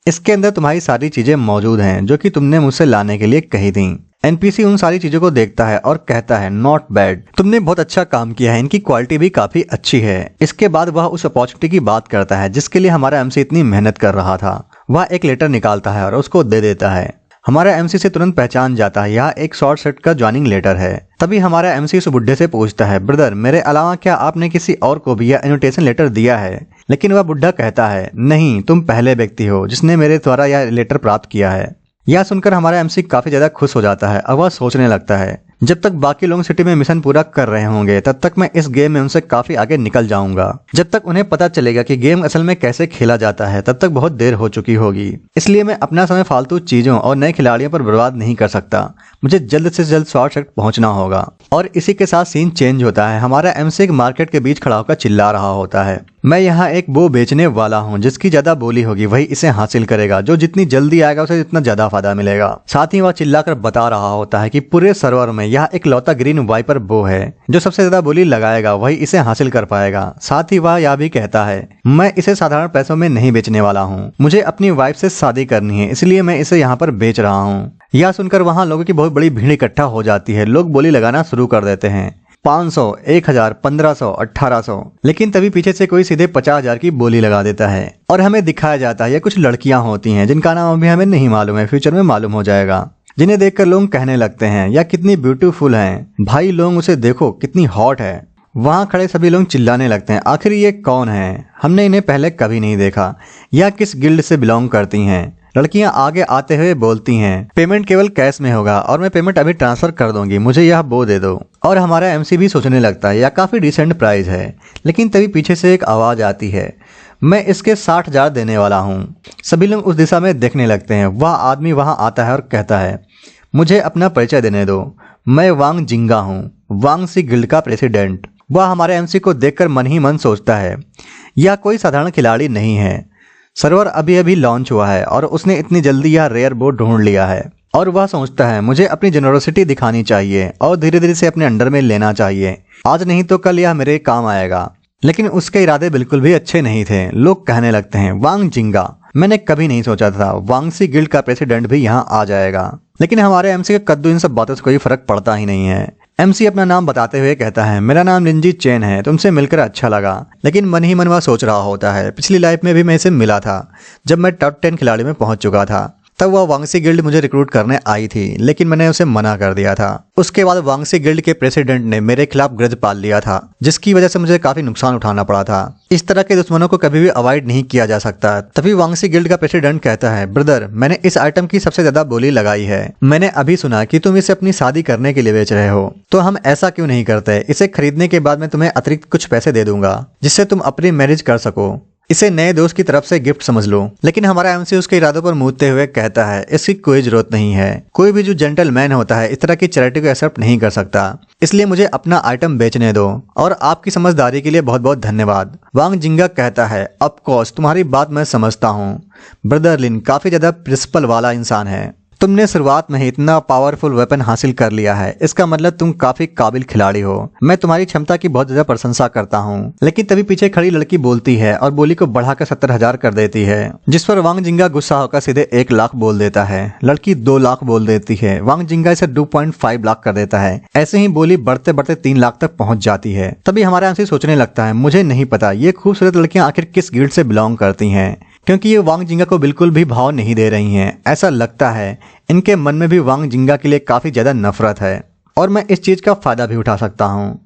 इसके अंदर तुम्हारी सारी चीजें मौजूद हैं जो कि तुमने मुझसे लाने के लिए कही थी। एनपीसी उन सारी चीजों को देखता है और कहता है, नॉट बैड, तुमने बहुत अच्छा काम किया है, इनकी क्वालिटी भी काफी अच्छी है। इसके बाद वह उस अपॉर्चुनिटी की बात करता है जिसके लिए हमारा एमसी इतनी मेहनत कर रहा था। वह एक लेटर निकालता है और उसको दे देता है। हमारा एमसी से तुरंत पहचान जाता है यह एक शॉर्ट सेट का ज्वाइनिंग लेटर है। तभी हमारा एमसी उस बुढ़े से पूछता है, ब्रदर मेरे अलावा क्या आपने किसी और को भी यह इन्विटेशन लेटर दिया है? लेकिन वह बुढ़ा कहता है, नहीं, तुम पहले व्यक्ति हो जिसने मेरे द्वारा यह लेटर प्राप्त किया है। यह सुनकर हमारा एमसी काफी ज्यादा खुश हो जाता है और वह सोचने लगता है, जब तक बाकी लोग सिटी में मिशन पूरा कर रहे होंगे तब तक मैं इस गेम में उनसे काफी आगे निकल जाऊंगा। जब तक उन्हें पता चलेगा कि गेम असल में कैसे खेला जाता है तब तक बहुत देर हो चुकी होगी। इसलिए मैं अपना समय फालतू चीजों और नए खिलाड़ियों पर बर्बाद नहीं कर सकता। मुझे जल्द से जल्द शॉर्ट सर्किट पहुंचना होगा। और इसी के साथ सीन चेंज होता है। हमारा एमसी एक मार्केट के बीच खड़ा होकर चिल्ला रहा होता है, मैं यहाँ एक बो बेचने वाला हूँ, जिसकी ज्यादा बोली होगी वही इसे हासिल करेगा। जो जितनी जल्दी आएगा उसे जितना ज्यादा फायदा मिलेगा। साथ ही वह चिल्लाकर बता रहा होता है कि पूरे सर्वर में यह एक लौता ग्रीन वाइपर बो है, जो सबसे ज्यादा बोली लगाएगा वही इसे हासिल कर पाएगा। साथ ही वह यह भी कहता है, मैं इसे साधारण पैसों में नहीं बेचने वाला हूँ, मुझे अपनी वाइफ से शादी करनी है, इसलिए मैं इसे यहाँ पर बेच रहा हूँ। यह सुनकर वहाँ लोगों की बहुत बड़ी भीड़ इकट्ठा हो जाती है। लोग बोली लगाना शुरू कर देते हैं, 500, 1000, 1500, 1800। लेकिन तभी पीछे से कोई सीधे 50,000 की बोली लगा देता है और हमें दिखाया जाता है ये कुछ लड़कियां होती हैं जिनका नाम अभी हमें नहीं मालूम है, फ्यूचर में मालूम हो जाएगा। जिन्हें देखकर लोग कहने लगते हैं, यह कितनी ब्यूटीफुल हैं भाई, लोग उसे देखो कितनी हॉट है। वहाँ खड़े सभी लोग चिल्लाने लगते हैं, आखिर ये कौन है? हमने इन्हें पहले कभी नहीं देखा। यह किस गिल्ड से बिलोंग करती हैं? लड़कियां आगे आते हुए बोलती हैं, पेमेंट केवल कैश में होगा और मैं पेमेंट अभी ट्रांसफर कर दूंगी, मुझे यह बो दे दो। और हमारा एमसी भी सोचने लगता है यह काफी डिसेंट प्राइस है। लेकिन तभी पीछे से एक आवाज आती है, मैं इसके 60,000 देने वाला हूँ। सभी लोग उस दिशा में देखने लगते हैं। वह आदमी वहां आता है और कहता है, मुझे अपना परिचय देने दो, मैं वांग जिंगा हूँ, वांग सी गिल्ड का प्रेसिडेंट। वह हमारे एमसी को देखकर मन ही मन सोचता है, यह कोई साधारण खिलाड़ी नहीं है। सर्वर अभी अभी लॉन्च हुआ है और उसने इतनी जल्दी यह रेयर बोर्ड ढूंढ लिया है। और वह सोचता है, मुझे अपनी जेनरोसिटी दिखानी चाहिए और धीरे धीरे से अपने अंडर में लेना चाहिए। आज नहीं तो कल यह मेरे काम आएगा। लेकिन उसके इरादे बिल्कुल भी अच्छे नहीं थे। लोग कहने लगते हैं, वांग जिंगा, मैंने कभी नहीं सोचा था वांगसी गिल्ड का प्रेसिडेंट भी यहाँ आ जाएगा। लेकिन हमारे एमसी के कद्दू इन सब बातों से कोई फर्क पड़ता ही नहीं है। एमसी अपना नाम बताते हुए कहता है, मेरा नाम लिंजी चेन है, तुमसे मिलकर अच्छा लगा। लेकिन मन ही मन वह सोच रहा होता है, पिछली लाइफ में भी मैं इसे मिला था जब मैं टॉप 10 खिलाड़ी में पहुंच चुका था। तब वह वांगसी गिल्ड मुझे रिक्रूट करने आई थी, लेकिन मैंने उसे मना कर दिया था। उसके बाद वांगसी गिल्ड के प्रेसिडेंट ने मेरे खिलाफ ग्रज पाल लिया था, जिसकी वजह से मुझे काफी नुकसान उठाना पड़ा था। इस तरह के दुश्मनों को कभी भी अवॉइड नहीं किया जा सकता। तभी वांगसी गिल्ड का प्रेसिडेंट कहता है, ब्रदर, मैंने इस आइटम की सबसे ज्यादा बोली लगाई है। मैंने अभी सुना कि तुम इसे अपनी शादी करने के लिए बेच रहे हो, तो हम ऐसा क्यों नहीं करते? इसे खरीदने के बाद मैं तुम्हें अतिरिक्त कुछ पैसे दे दूंगा, जिससे तुम अपनी मैरिज कर सको। इसे नए दोस्त की तरफ से गिफ्ट समझ लो। लेकिन हमारा एमसी उसके इरादों पर मूदते हुए कहता है, इसकी कोई जरूरत नहीं है। कोई भी जो जेंटलमैन होता है इस तरह की चैरिटी को एक्सेप्ट नहीं कर सकता। इसलिए मुझे अपना आइटम बेचने दो और आपकी समझदारी के लिए बहुत बहुत धन्यवाद। वांग जिंगा कहता है, ऑफ कोर्स, तुम्हारी बात मैं समझता हूँ। ब्रदर लिन काफी ज्यादा प्रिंसिपल वाला इंसान है। तुमने शुरुआत में ही इतना पावरफुल वेपन हासिल कर लिया है, इसका मतलब तुम काफी काबिल खिलाड़ी हो। मैं तुम्हारी क्षमता की बहुत ज्यादा प्रशंसा करता हूँ। लेकिन तभी पीछे खड़ी लड़की बोलती है और बोली को बढ़ाकर 70,000 कर देती है, जिस पर वांग जिंगा गुस्सा होकर सीधे 1 लाख बोल देता है। लड़की 2 लाख बोल देती है। वांग जिंगा इसे 2.5 लाख कर देता है। ऐसे ही बोली बढ़ते बढ़ते 3 लाख तक पहुंच जाती है। तभी हमारा एमसी सोचने लगता है, मुझे नहीं पता ये खूबसूरत लड़कियां आखिर किस गिल्ड से बिलोंग करती हैं, क्योंकि ये वांग जिंगा को बिल्कुल भी भाव नहीं दे रही हैं। ऐसा लगता है इनके मन में भी वांग जिंगा के लिए काफी ज्यादा नफरत है और मैं इस चीज का फायदा भी उठा सकता हूँ।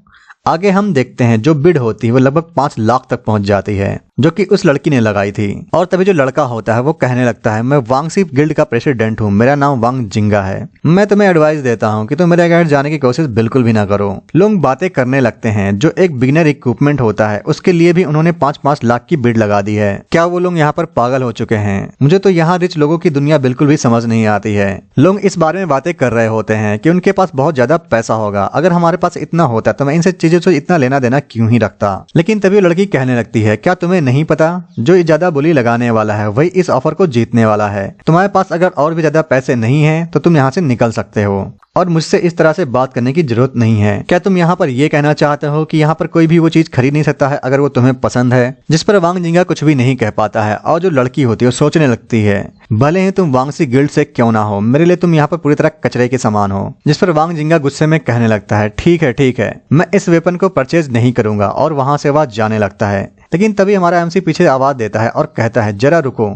आगे हम देखते हैं जो बिड होती है वो लगभग 5 लाख तक पहुंच जाती है। जो कि उस लड़की ने लगाई थी। और तभी जो लड़का होता है वो कहने लगता है, मैं वांगसी गिल्ड का प्रेसिडेंट हूँ, मेरा नाम वांग जिंगा है, मैं तुम्हें एडवाइस देता हूँ कि तुम मेरे घर जाने की कोशिश बिल्कुल भी ना करो। लोग बातें करने लगते हैं। जो एक बिगिनर इक्विपमेंट होता है उसके लिए भी उन्होंने 5-5 लाख की बिड लगा दी है। क्या वो लोग यहाँ पर पागल हो चुके हैं? मुझे तो यहाँ रिच लोगों की दुनिया बिल्कुल भी समझ नहीं आती है। लोग इस बारे में बातें कर रहे होते हैं कि उनके पास बहुत ज्यादा पैसा होगा, अगर हमारे पास इतना होता तो मैं इनसे चीजों से इतना लेना देना क्यों ही रखता। लेकिन तभी वो लड़की कहने लगती है, क्या तुम्हें नहीं पता जो ज्यादा बोली लगाने वाला है वही इस ऑफर को जीतने वाला है। तुम्हारे पास अगर और भी ज्यादा पैसे नहीं है तो तुम यहाँ से निकल सकते हो और मुझसे इस तरह से बात करने की जरूरत नहीं है। क्या तुम यहाँ पर ये कहना चाहते हो कि यहाँ पर कोई भी वो चीज खरीद नहीं सकता है अगर वो तुम्हें पसंद है? जिस पर वांग जिंगा कुछ भी नहीं कह पाता है और जो लड़की होती है वो सोचने लगती है, भले ही तुम वांगसी गिल्ड से क्यों ना हो, मेरे लिए तुम यहाँ पर पूरी तरह कचरे के समान हो। जिस पर वांग जिंगा गुस्से में कहने लगता है, ठीक है, मैं इस वेपन को परचेज नहीं करूंगा, और वहां से वह जाने लगता है। लेकिन तभी हमारा एमसी पीछे आवाज देता है और कहता है, जरा रुको।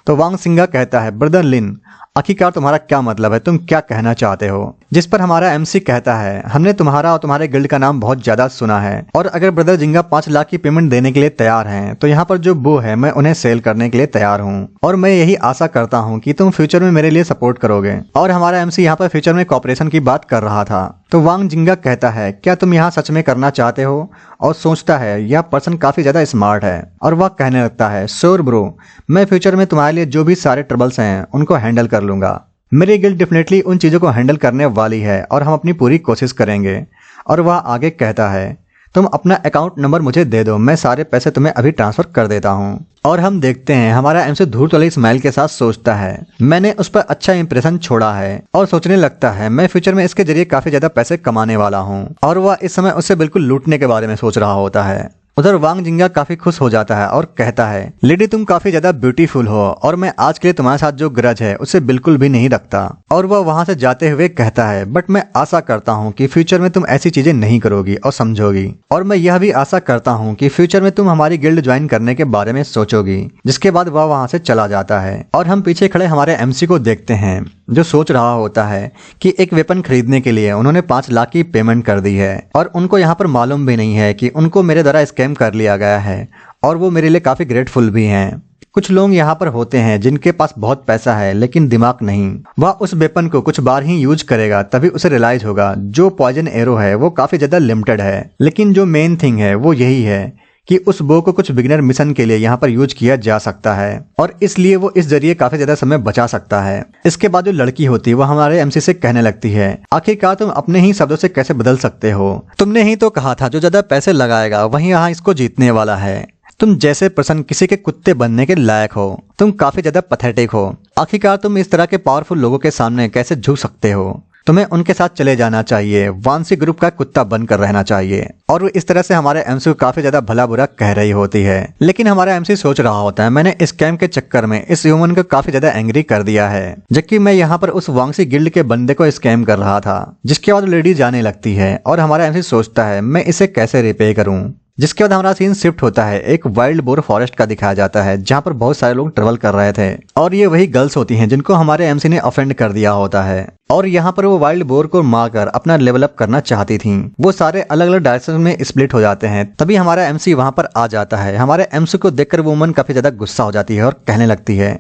तो वांग सिंगा कहता है, ब्रदर लिन, आखिरकार तुम्हारा क्या मतलब है, तुम क्या कहना चाहते हो? जिस पर हमारा एमसी कहता है, हमने तुम्हारा और तुम्हारे गिल्ड का नाम बहुत ज्यादा सुना है, और अगर ब्रदर जिंगा 5 लाख की पेमेंट देने के लिए तैयार हैं तो यहाँ पर जो बो है मैं उन्हें सेल करने के लिए तैयार हूँ, और मैं यही आशा करता हूँ कि तुम फ्यूचर में मेरे लिए सपोर्ट करोगे। और हमारा एमसी यहाँ पर फ्यूचर में कॉपरेशन की बात कर रहा था। तो वांग जिंगा कहता है, क्या तुम यहाँ सच में करना चाहते हो? और सोचता है यह पर्सन काफी ज्यादा स्मार्ट है, और वह कहने लगता है, श्योर ब्रो, मैं फ्यूचर में तुम्हारे लिए जो भी सारे ट्रबल्स हैं उनको हैंडल कर लूंगा। मेरी गिल्ड डेफिनेटली उन चीजों को हैंडल करने वाली है और हम अपनी पूरी कोशिश करेंगे। और वह आगे कहता है, तुम अपना अकाउंट नंबर मुझे दे दो, मैं सारे पैसे तुम्हें अभी ट्रांसफर कर देता हूँ। और हम देखते हैं हमारा एमसी धूर्त वाली स्माइल के साथ सोचता है, मैंने उस पर अच्छा इंप्रेशन छोड़ा है, और सोचने लगता है मैं फ्यूचर में इसके जरिए काफी ज्यादा पैसे कमाने वाला हूँ। और वह इस समय उससे बिल्कुल लूटने के बारे में सोच रहा होता है। उधर वांग जिंगा काफी खुश हो जाता है और कहता है, लेडी तुम काफी ज्यादा ब्यूटीफुल हो, और मैं आज के लिए तुम्हारे साथ जो ग्रज है उसे बिल्कुल भी नहीं रखता। और वह वहां से जाते हुए कहता है, बट मैं आशा करता हूँ कि फ्यूचर में तुम ऐसी चीजें नहीं करोगी और समझोगी, और मैं यह भी आशा करता हूँ कि फ्यूचर में तुम हमारी गिल्ड ज्वाइन करने के बारे में सोचोगी। जिसके बाद वह वहां से चला जाता है, और हम पीछे खड़े हमारे एमसी को देखते हैं जो सोच रहा होता है कि एक वेपन खरीदने के लिए उन्होंने 5 लाख की पेमेंट कर दी है, और उनको यहाँ पर मालूम भी नहीं है कि उनको मेरे द्वारा स्कैम कर लिया गया है, और वो मेरे लिए काफी ग्रेटफुल भी हैं। कुछ लोग यहाँ पर होते हैं जिनके पास बहुत पैसा है लेकिन दिमाग नहीं। वह उस वेपन को कुछ बार ही यूज करेगा तभी उसे रियलाइज होगा जो पॉइजन एरो है वो काफी ज्यादा लिमिटेड है, लेकिन जो मेन थिंग है वो यही है कि उस बो को कुछ बिगिनर मिशन के लिए यहाँ पर यूज किया जा सकता है, और इसलिए वो इस जरिए काफी ज्यादा समय बचा सकता है। इसके बाद जो लड़की होती है वो हमारे एमसी से कहने लगती है, आखिरकार तुम अपने ही शब्दों से कैसे बदल सकते हो? तुमने ही तो कहा था जो ज्यादा पैसे लगाएगा वही यहाँ इसको जीतने वाला है। तुम जैसे पर्सन किसी के कुत्ते बनने के लायक हो। तुम काफी ज्यादा पैथेटिक हो। आखिरकार तुम इस तरह के पावरफुल लोगों के सामने कैसे झुक सकते हो? तुम्हें उनके साथ चले जाना चाहिए, वांसी ग्रुप का कुत्ता बनकर रहना चाहिए। और वो इस तरह से हमारे एमसी को काफी ज्यादा भला बुरा कह रही होती है। लेकिन हमारा एमसी सोच रहा होता है, मैंने इस स्कैम के चक्कर में इस ह्यूमन को काफी ज्यादा एंग्री कर दिया है, जबकि मैं यहाँ पर उस वांसी गिल्ड के बंदे को स्कैम कर रहा था। जिसके बाद लेडी जाने लगती है और हमारा एमसी सोचता है मैं इसे कैसे रिपे करूं। जिसके बाद हमारा सीन शिफ्ट होता है, एक वाइल्ड बोर फॉरेस्ट का दिखाया जाता है जहाँ पर बहुत सारे लोग ट्रेवल कर रहे थे, और ये वही गर्ल्स होती हैं जिनको हमारे एमसी ने ऑफेंड कर दिया होता है। और यहाँ पर वो वाइल्ड बोर को मारकर अपना लेवल अप करना चाहती थीं। वो सारे अलग अलग डायरेक्शन में स्प्लिट हो जाते हैं। तभी हमारा एमसी वहां पर आ जाता है। हमारे एमसी को देखकर वो वुमन काफी ज्यादा गुस्सा हो जाती है और कहने लगती है,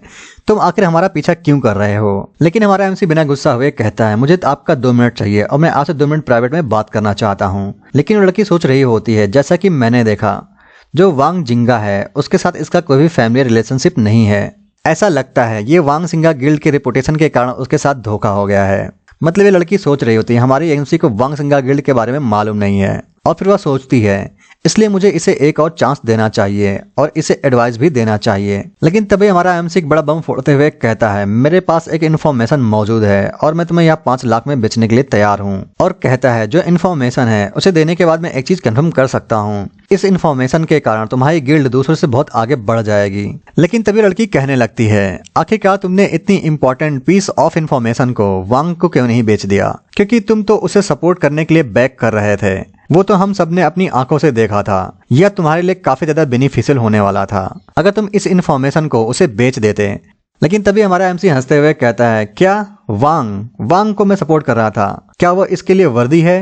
तुम आखिर हमारा पीछा क्यों कर रहे हो? लेकिन हमारा एमसी बिना गुस्सा हुए कहता है, मुझे आपका 2 मिनट चाहिए और मैं आपसे 2 मिनट प्राइवेट में बात करना चाहता हूँ। लेकिन वो लड़की सोच रही होती है, जैसा कि मैंने देखा जो वांग जिंगा है उसके साथ इसका कोई भी फैमिली रिलेशनशिप नहीं है। ऐसा लगता है ये वांग सिंगा गिल्ड के रेपुटेशन के कारण उसके साथ धोखा हो गया है। मतलब ये लड़की सोच रही होती है हमारी एमसी को वांग सिंगा गिल्ड के बारे में मालूम नहीं है, और फिर वह सोचती है इसलिए मुझे इसे एक और चांस देना चाहिए और इसे एडवाइस भी देना चाहिए। लेकिन तभी हमारा एमसी एक बड़ा बम फोड़ते हुए कहता है, मेरे पास एक इन्फॉर्मेशन मौजूद है और मैं तुम्हें यहाँ 5 लाख में बेचने के लिए तैयार हूँ। और कहता है जो इन्फॉर्मेशन है उसे देने के बाद मैं एक चीज कंफर्म कर सकता हूँ, इस इन्फॉर्मेशन के कारण तुम्हारी गिल्ड दूसरों से बहुत आगे बढ़ जाएगी। लेकिन तभी लड़की कहने लगती है, आखिरकार तुमने इतनी इंपॉर्टेंट पीस ऑफ इन्फॉर्मेशन को वांग को क्यों नहीं बेच दिया? क्योंकि तुम तो उसे सपोर्ट करने के लिए बैक कर रहे थे। वो तो हम सबने अपनी आंखों से देखा था। यह तुम्हारे लिए काफी ज्यादा बेनिफिशियल होने वाला था अगर तुम इस इन्फॉर्मेशन को उसे बेच देते। लेकिन तभी हमारा एमसी हंसते हुए कहता है, क्या वांग को मैं सपोर्ट कर रहा था? क्या वो इसके लिए वर्दी है?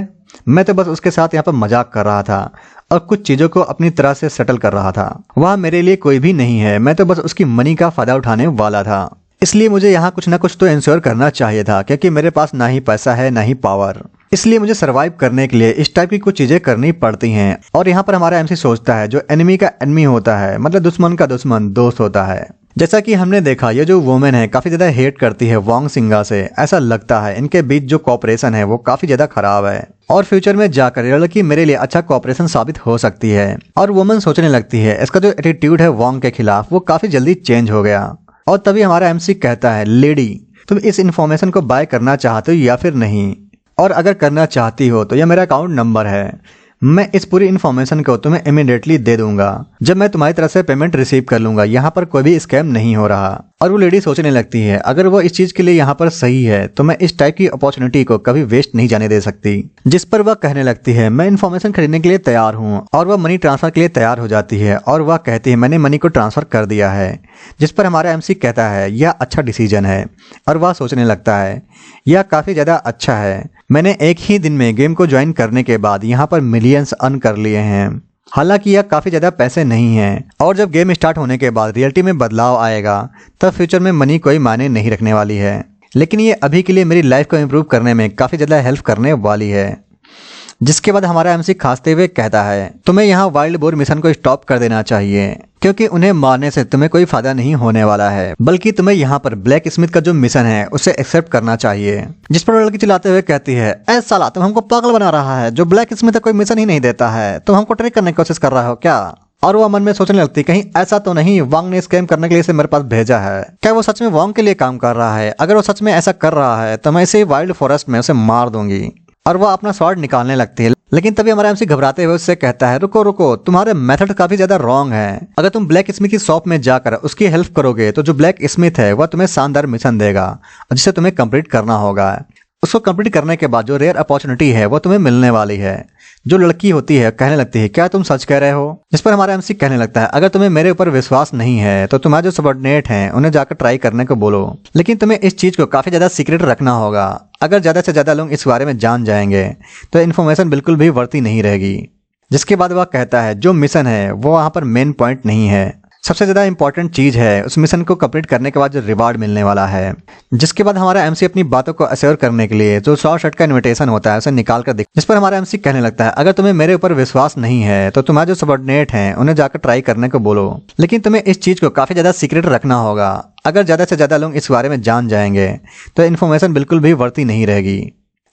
मैं तो बस उसके साथ यहाँ पर मजाक कर रहा था। और कुछ चीजों को अपनी तरह से सेटल कर रहा था। वह मेरे लिए कोई भी नहीं है, मैं तो बस उसकी मनी का फायदा उठाने वाला था। इसलिए मुझे यहाँ कुछ ना कुछ तो इंश्योर करना चाहिए था, क्योंकि मेरे पास ना ही पैसा है ना ही पावर। इसलिए मुझे सरवाइव करने के लिए इस टाइप की कुछ चीजें करनी पड़ती हैं। और यहाँ पर हमारा एमसी सोचता है जो एनिमी का एनिमी होता है, मतलब दुश्मन का दुश्मन दोस्त होता है। जैसा कि हमने देखा ये जो वुमेन है काफी ज्यादा हेट करती है वांग सिंगा से। ऐसा लगता है इनके बीच जो कॉपरेशन है वो काफी ज्यादा खराब है और फ्यूचर में जाकर ये लड़की मेरे लिए अच्छा कॉपरेशन साबित हो सकती है। और वुमेन सोचने लगती है इसका जो एटीट्यूड है वांग के खिलाफ वो काफी जल्दी चेंज हो गया। और तभी हमारा एमसी कहता है लेडी, तुम इस इन्फॉर्मेशन को बाय करना चाहते हो या फिर नहीं, और अगर करना चाहती हो तो यह मेरा अकाउंट नंबर है। मैं इस पूरी इन्फॉर्मेशन को तुम्हें इमीडिएटली दे दूंगा जब मैं तुम्हारी तरफ से पेमेंट रिसीव कर लूंगा। यहाँ पर कोई भी स्कैम नहीं हो रहा। और वो लेडी सोचने लगती है अगर वो इस चीज के लिए यहाँ पर सही है तो मैं इस टाइप की अपॉर्चुनिटी को कभी वेस्ट नहीं जाने दे सकती। जिस पर वह कहने लगती है मैं इन्फॉर्मेशन खरीदने के लिए तैयार हूँ, और वह मनी ट्रांसफर के लिए तैयार हो जाती है। और वह कहती है मैंने मनी को ट्रांसफर कर दिया है। जिस पर हमारा एमसी कहता है यह अच्छा डिसीजन है। और वह सोचने लगता है यह काफी ज्यादा अच्छा है। मैंने एक ही दिन में गेम को ज्वाइन करने के बाद यहाँ पर मिलियंस अर्न कर लिए हैं। हालांकि यह काफी ज्यादा पैसे नहीं हैं, और जब गेम स्टार्ट होने के बाद रियलिटी में बदलाव आएगा तब फ्यूचर में मनी कोई मायने नहीं रखने वाली है। लेकिन ये अभी के लिए मेरी लाइफ को इम्प्रूव करने में काफी ज्यादा हेल्प करने वाली है। जिसके बाद हमारा एमसी खांसते हुए कहता है तुम्हें यहाँ वाइल्ड बोर मिशन को स्टॉप कर देना चाहिए, क्योंकि उन्हें मारने से तुम्हें कोई फायदा नहीं होने वाला है, बल्कि तुम्हें यहाँ पर ब्लैक स्मिथ का जो मिशन है उसे एक्सेप्ट करना चाहिए। जिस पर लड़की चिल्लाते हुए कहती है ऐ साला तुम हमको पागल बना रहा है, जो ब्लैक स्मिथ कोई मिशन ही नहीं देता है, तुम हमको ट्रिक करने की कोशिश कर रहा हो क्या। और वो मन में सोचने लगती कहीं ऐसा तो नहीं वांग ने स्कैम करने के लिए इसे मेरे पास भेजा है। क्या वो सच में वांग के लिए काम कर रहा है? अगर वो सच में ऐसा कर रहा है तो मैं इसे वाइल्ड फॉरेस्ट में उसे मार दूंगी। और वह अपना स्वॉर्ड निकालने लगती है। लेकिन तभी हमारा एमसी घबराते हुए उससे कहता है रुको रुको, तुम्हारे मेथड काफी ज्यादा रॉन्ग है। अगर तुम ब्लैक स्मिथ की शॉप में जाकर उसकी हेल्प करोगे तो जो ब्लैक स्मिथ है वह तुम्हें शानदार मिशन देगा जिसे तुम्हें कंप्लीट करना होगा। उसको कंप्लीट करने के बाद जो रेयर अपॉर्चुनिटी है वो तुम्हें मिलने वाली है। जो लड़की होती है कहने लगती है क्या तुम सच कह रहे हो? जिस पर हमारा एमसी कहने लगता है अगर तुम्हें मेरे ऊपर विश्वास नहीं है तो तुम्हारे जो सबऑर्डिनेट हैं उन्हें जाकर ट्राई करने को बोलो, लेकिन तुम्हें इस चीज को काफी ज्यादा सीक्रेट रखना होगा। अगर ज्यादा से ज्यादा लोग इस बारे में जान जाएंगे तो इन्फॉर्मेशन बिल्कुल भी वर्ती नहीं रहेगी। जिसके बाद वह कहता है जो मिशन है वो वहां पर मेन पॉइंट नहीं है, सबसे ज्यादा इंपॉर्टेंट चीज है उस मिशन को कंप्लीट करने के बाद जो रिवार्ड मिलने वाला है। जिसके बाद हमारा एमसी अपनी बातों को अश्योर करने के लिए जो शॉर्ट शर्ट का इनविटेशन होता है उसे निकाल कर दिख, जिस पर हमारा एमसी कहने लगता है अगर तुम्हें मेरे ऊपर विश्वास नहीं है तो तुम्हारे जो सबऑर्डिनेट हैं उन्हें जाकर ट्राई करने को बोलो, लेकिन तुम्हें इस चीज को काफी ज्यादा सीक्रेट रखना होगा। अगर ज्यादा से ज्यादा लोग इस बारे में जान जाएंगे तो इन्फॉर्मेशन बिल्कुल भी वर्ती नहीं रहेगी।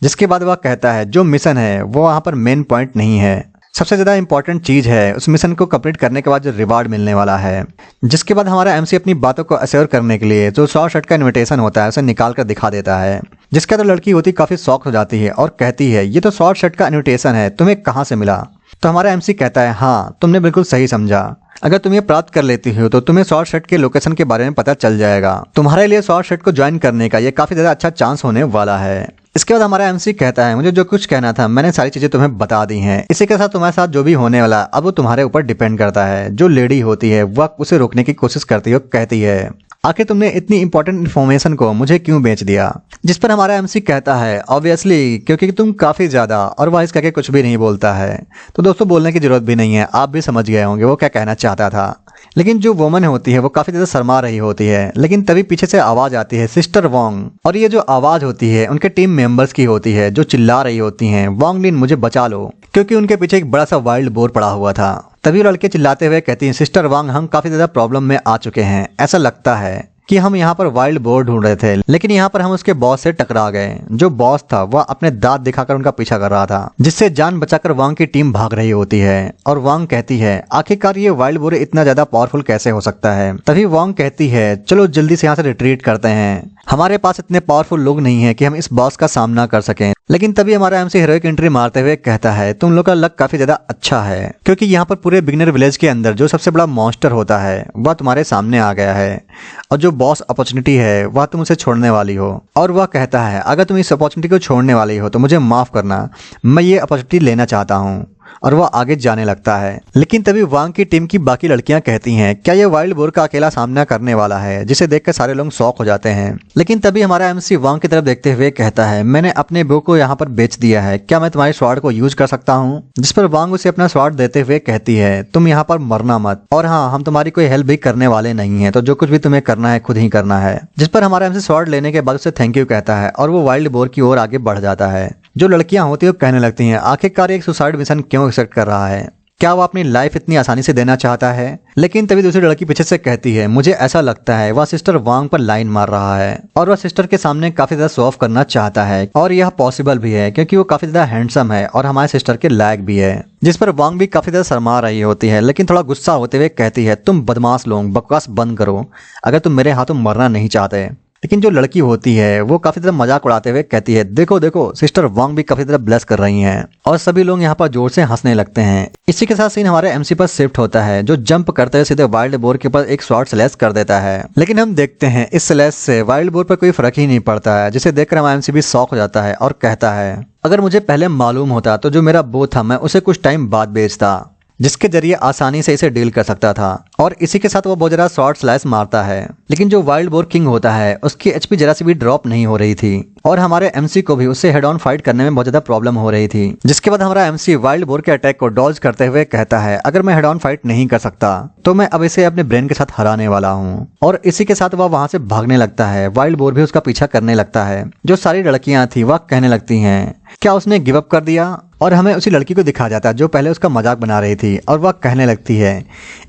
जिसके बाद वह कहता है जो मिशन है वो वहां पर मेन पॉइंट नहीं है, सबसे ज्यादा इंपॉर्टेंट चीज है उस मिशन को कंप्लीट करने के बाद जो रिवार्ड मिलने वाला है। जिसके बाद हमारा एमसी अपनी बातों को अश्योर करने के लिए जो शॉर्ट शर्ट का इनविटेशन होता है उसे निकाल कर दिखा देता है। जिसके बाद लड़की होती काफी शॉक हो जाती है और कहती है ये तो शॉर्ट शर्ट का इनविटेशन है, तुम्हें कहाँ से मिला? तो हमारा एमसी कहता है हाँ तुमने बिल्कुल सही समझा, अगर तुम ये प्राप्त कर लेती हो तो तुम्हें शॉर्ट शर्ट के लोकेशन के बारे में पता चल जाएगा। तुम्हारे लिए शॉर्ट शर्ट को ज्वाइन करने का ये काफी ज्यादा अच्छा चांस होने वाला है। इसके बाद हमारा एमसी कहता है मुझे जो कुछ कहना था मैंने सारी चीजें तुम्हें बता दी हैं। इसी के साथ तुम्हारे साथ जो भी होने वाला अब वो तुम्हारे ऊपर डिपेंड करता है। जो लेडी होती है वह उसे रोकने की कोशिश करती है, कहती है आखिर तुमने इतनी इंपॉर्टेंट इन्फॉर्मेशन को मुझे क्यों बेच दिया? जिस पर हमारा एमसी कहता है ऑब्वियसली क्योंकि तुम काफी ज्यादा, और वह इस करके कुछ भी नहीं बोलता है। तो दोस्तों बोलने की जरूरत भी नहीं है, आप भी समझ गए होंगे वो क्या कहना चाहता था। लेकिन जो वुमन होती है वो काफी ज्यादा शर्मा रही होती है, लेकिन तभी पीछे से आवाज आती है सिस्टर वांग, और ये जो आवाज होती है उनके टीम मेंबर्स की होती है जो चिल्ला रही होती हैं वांग लिन मुझे बचा लो, क्योंकि उनके पीछे एक बड़ा सा वाइल्ड बोर पड़ा हुआ था। तभी लड़के चिल्लाते हुए कहती हैं सिस्टर वांग हम काफी ज्यादा प्रॉब्लम में आ चुके हैं, ऐसा लगता है कि हम यहाँ पर वाइल्ड बोर ढूंढ रहे थे लेकिन यहाँ पर हम उसके बॉस से टकरा गए। जो बॉस था वह अपने दांत दिखाकर उनका पीछा कर रहा था, जिससे जान बचाकर वांग की टीम भाग रही होती है। और वांग कहती है आखिरकार ये वाइल्ड बोर इतना ज्यादा पावरफुल कैसे हो सकता है? तभी वांग कहती है चलो जल्दी से यहाँ से रिट्रीट करते हैं, हमारे पास इतने पावरफुल लोग नहीं है कि हम इस बॉस का सामना कर सकें। लेकिन तभी हमारा एमसी हीरोइक एंट्री मारते हुए कहता है तुम लोग का लक काफी ज्यादा अच्छा है, क्योंकि यहाँ पर पूरे बिगिनर विलेज के अंदर जो सबसे बड़ा मॉन्स्टर होता है वह तुम्हारे सामने आ गया है, और जो बॉस अपॉर्चुनिटी है वह तुम उसे छोड़ने वाली हो। और वह कहता है अगर तुम इस अपॉर्चुनिटी को छोड़ने वाली हो तो मुझे माफ करना, मैं ये अपॉर्चुनिटी लेना चाहता हूँ। और वह आगे जाने लगता है। लेकिन तभी वांग की टीम की बाकी लड़कियां कहती हैं, क्या ये वाइल्ड बोर का अकेला सामना करने वाला है, जिसे देखकर सारे लोग शॉक हो जाते हैं। लेकिन तभी हमारा एमसी वांग की तरफ देखते हुए कहता है, मैंने अपने बो को यहाँ पर बेच दिया है, क्या मैं तुम्हारे स्वाड को यूज कर सकता हूँ। जिस पर वांग उसे अपना स्वाड देते हुए कहती है, तुम यहाँ पर मरना मत, और हाँ, हम तुम्हारी कोई हेल्प भी करने वाले नहीं है, तो जो कुछ भी तुम्हें करना है खुद ही करना है। जिस पर हमारा एमसी स्वाड लेने के बाद उसे थैंक यू कहता है और वो वाइल्ड बोर की ओर आगे बढ़ जाता है। जो लड़कियां होती है वो कहने लगती हैं, आखिरकार एक सुसाइड मिशन क्यों एक्सेप्ट कर रहा है, क्या वो अपनी लाइफ इतनी आसानी से देना चाहता है। लेकिन तभी दूसरी लड़की पीछे से कहती है, मुझे ऐसा लगता है वह सिस्टर वांग पर लाइन मार रहा है और वह सिस्टर के सामने काफी ज्यादा शो ऑफ करना चाहता है, और यह पॉसिबल भी है क्योंकि वो काफी ज्यादा हैंडसम है और हमारे सिस्टर के लायक भी है। जिस पर वांग भी काफी ज्यादा शर्मा रही होती है, लेकिन थोड़ा गुस्सा होते हुए कहती है, तुम बदमाश लोग बकवास बंद करो, अगर तुम मेरे हाथों मरना नहीं चाहते। लेकिन जो लड़की होती है वो काफी ज्यादा मजाक उड़ाते हुए कहती है, देखो देखो सिस्टर वांग भी काफी ज्यादा ब्लेस कर रही हैं, और सभी लोग यहाँ पर जोर से हंसने लगते हैं। इसी के साथ सीन हमारे एमसी पर शिफ्ट होता है, जो जंप करते हुए सीधे वाइल्ड बोर के ऊपर एक शॉट स्लैश कर देता है। लेकिन हम देखते हैं इस स्लैश से वाइल्ड बोर पर कोई फर्क ही नहीं पड़ता है, जिसे देखकर हमारा एमसी भी शॉक हो जाता है और कहता है, अगर मुझे पहले मालूम होता तो जो मेरा बो था मैं उसे कुछ टाइम बाद बेचता, जिसके जरिए आसानी से इसे डील कर सकता था। और इसी के साथ वो बहुत ज्यादा शॉर्ट स्लैश मारता है। लेकिन जो वाइल्ड बोर किंग होता है उसकी एचपी जरा सी भी ड्रॉप नहीं हो रही थी, और हमारे एमसी को भी उससे हेड ऑन फाइट करने में बहुत ज्यादा प्रॉब्लम हो रही थी। जिसके बाद हमारा एमसी वाइल्ड बोर के अटैक को डॉज करते हुए कहता है, अगर मैं हेड ऑन फाइट नहीं कर सकता तो मैं अब इसे अपने ब्रेन के साथ हराने वाला हूँ। और इसी के साथ वह वहां से भागने लगता है। वाइल्ड बोर भी उसका पीछा करने लगता है। जो सारी लड़कियां थी वह कहने लगती हैं, क्या उसने गिव अप कर दिया। और हमें उसी लड़की को दिखाया जाता है जो पहले उसका मजाक बना रही थी, और वह कहने लगती है,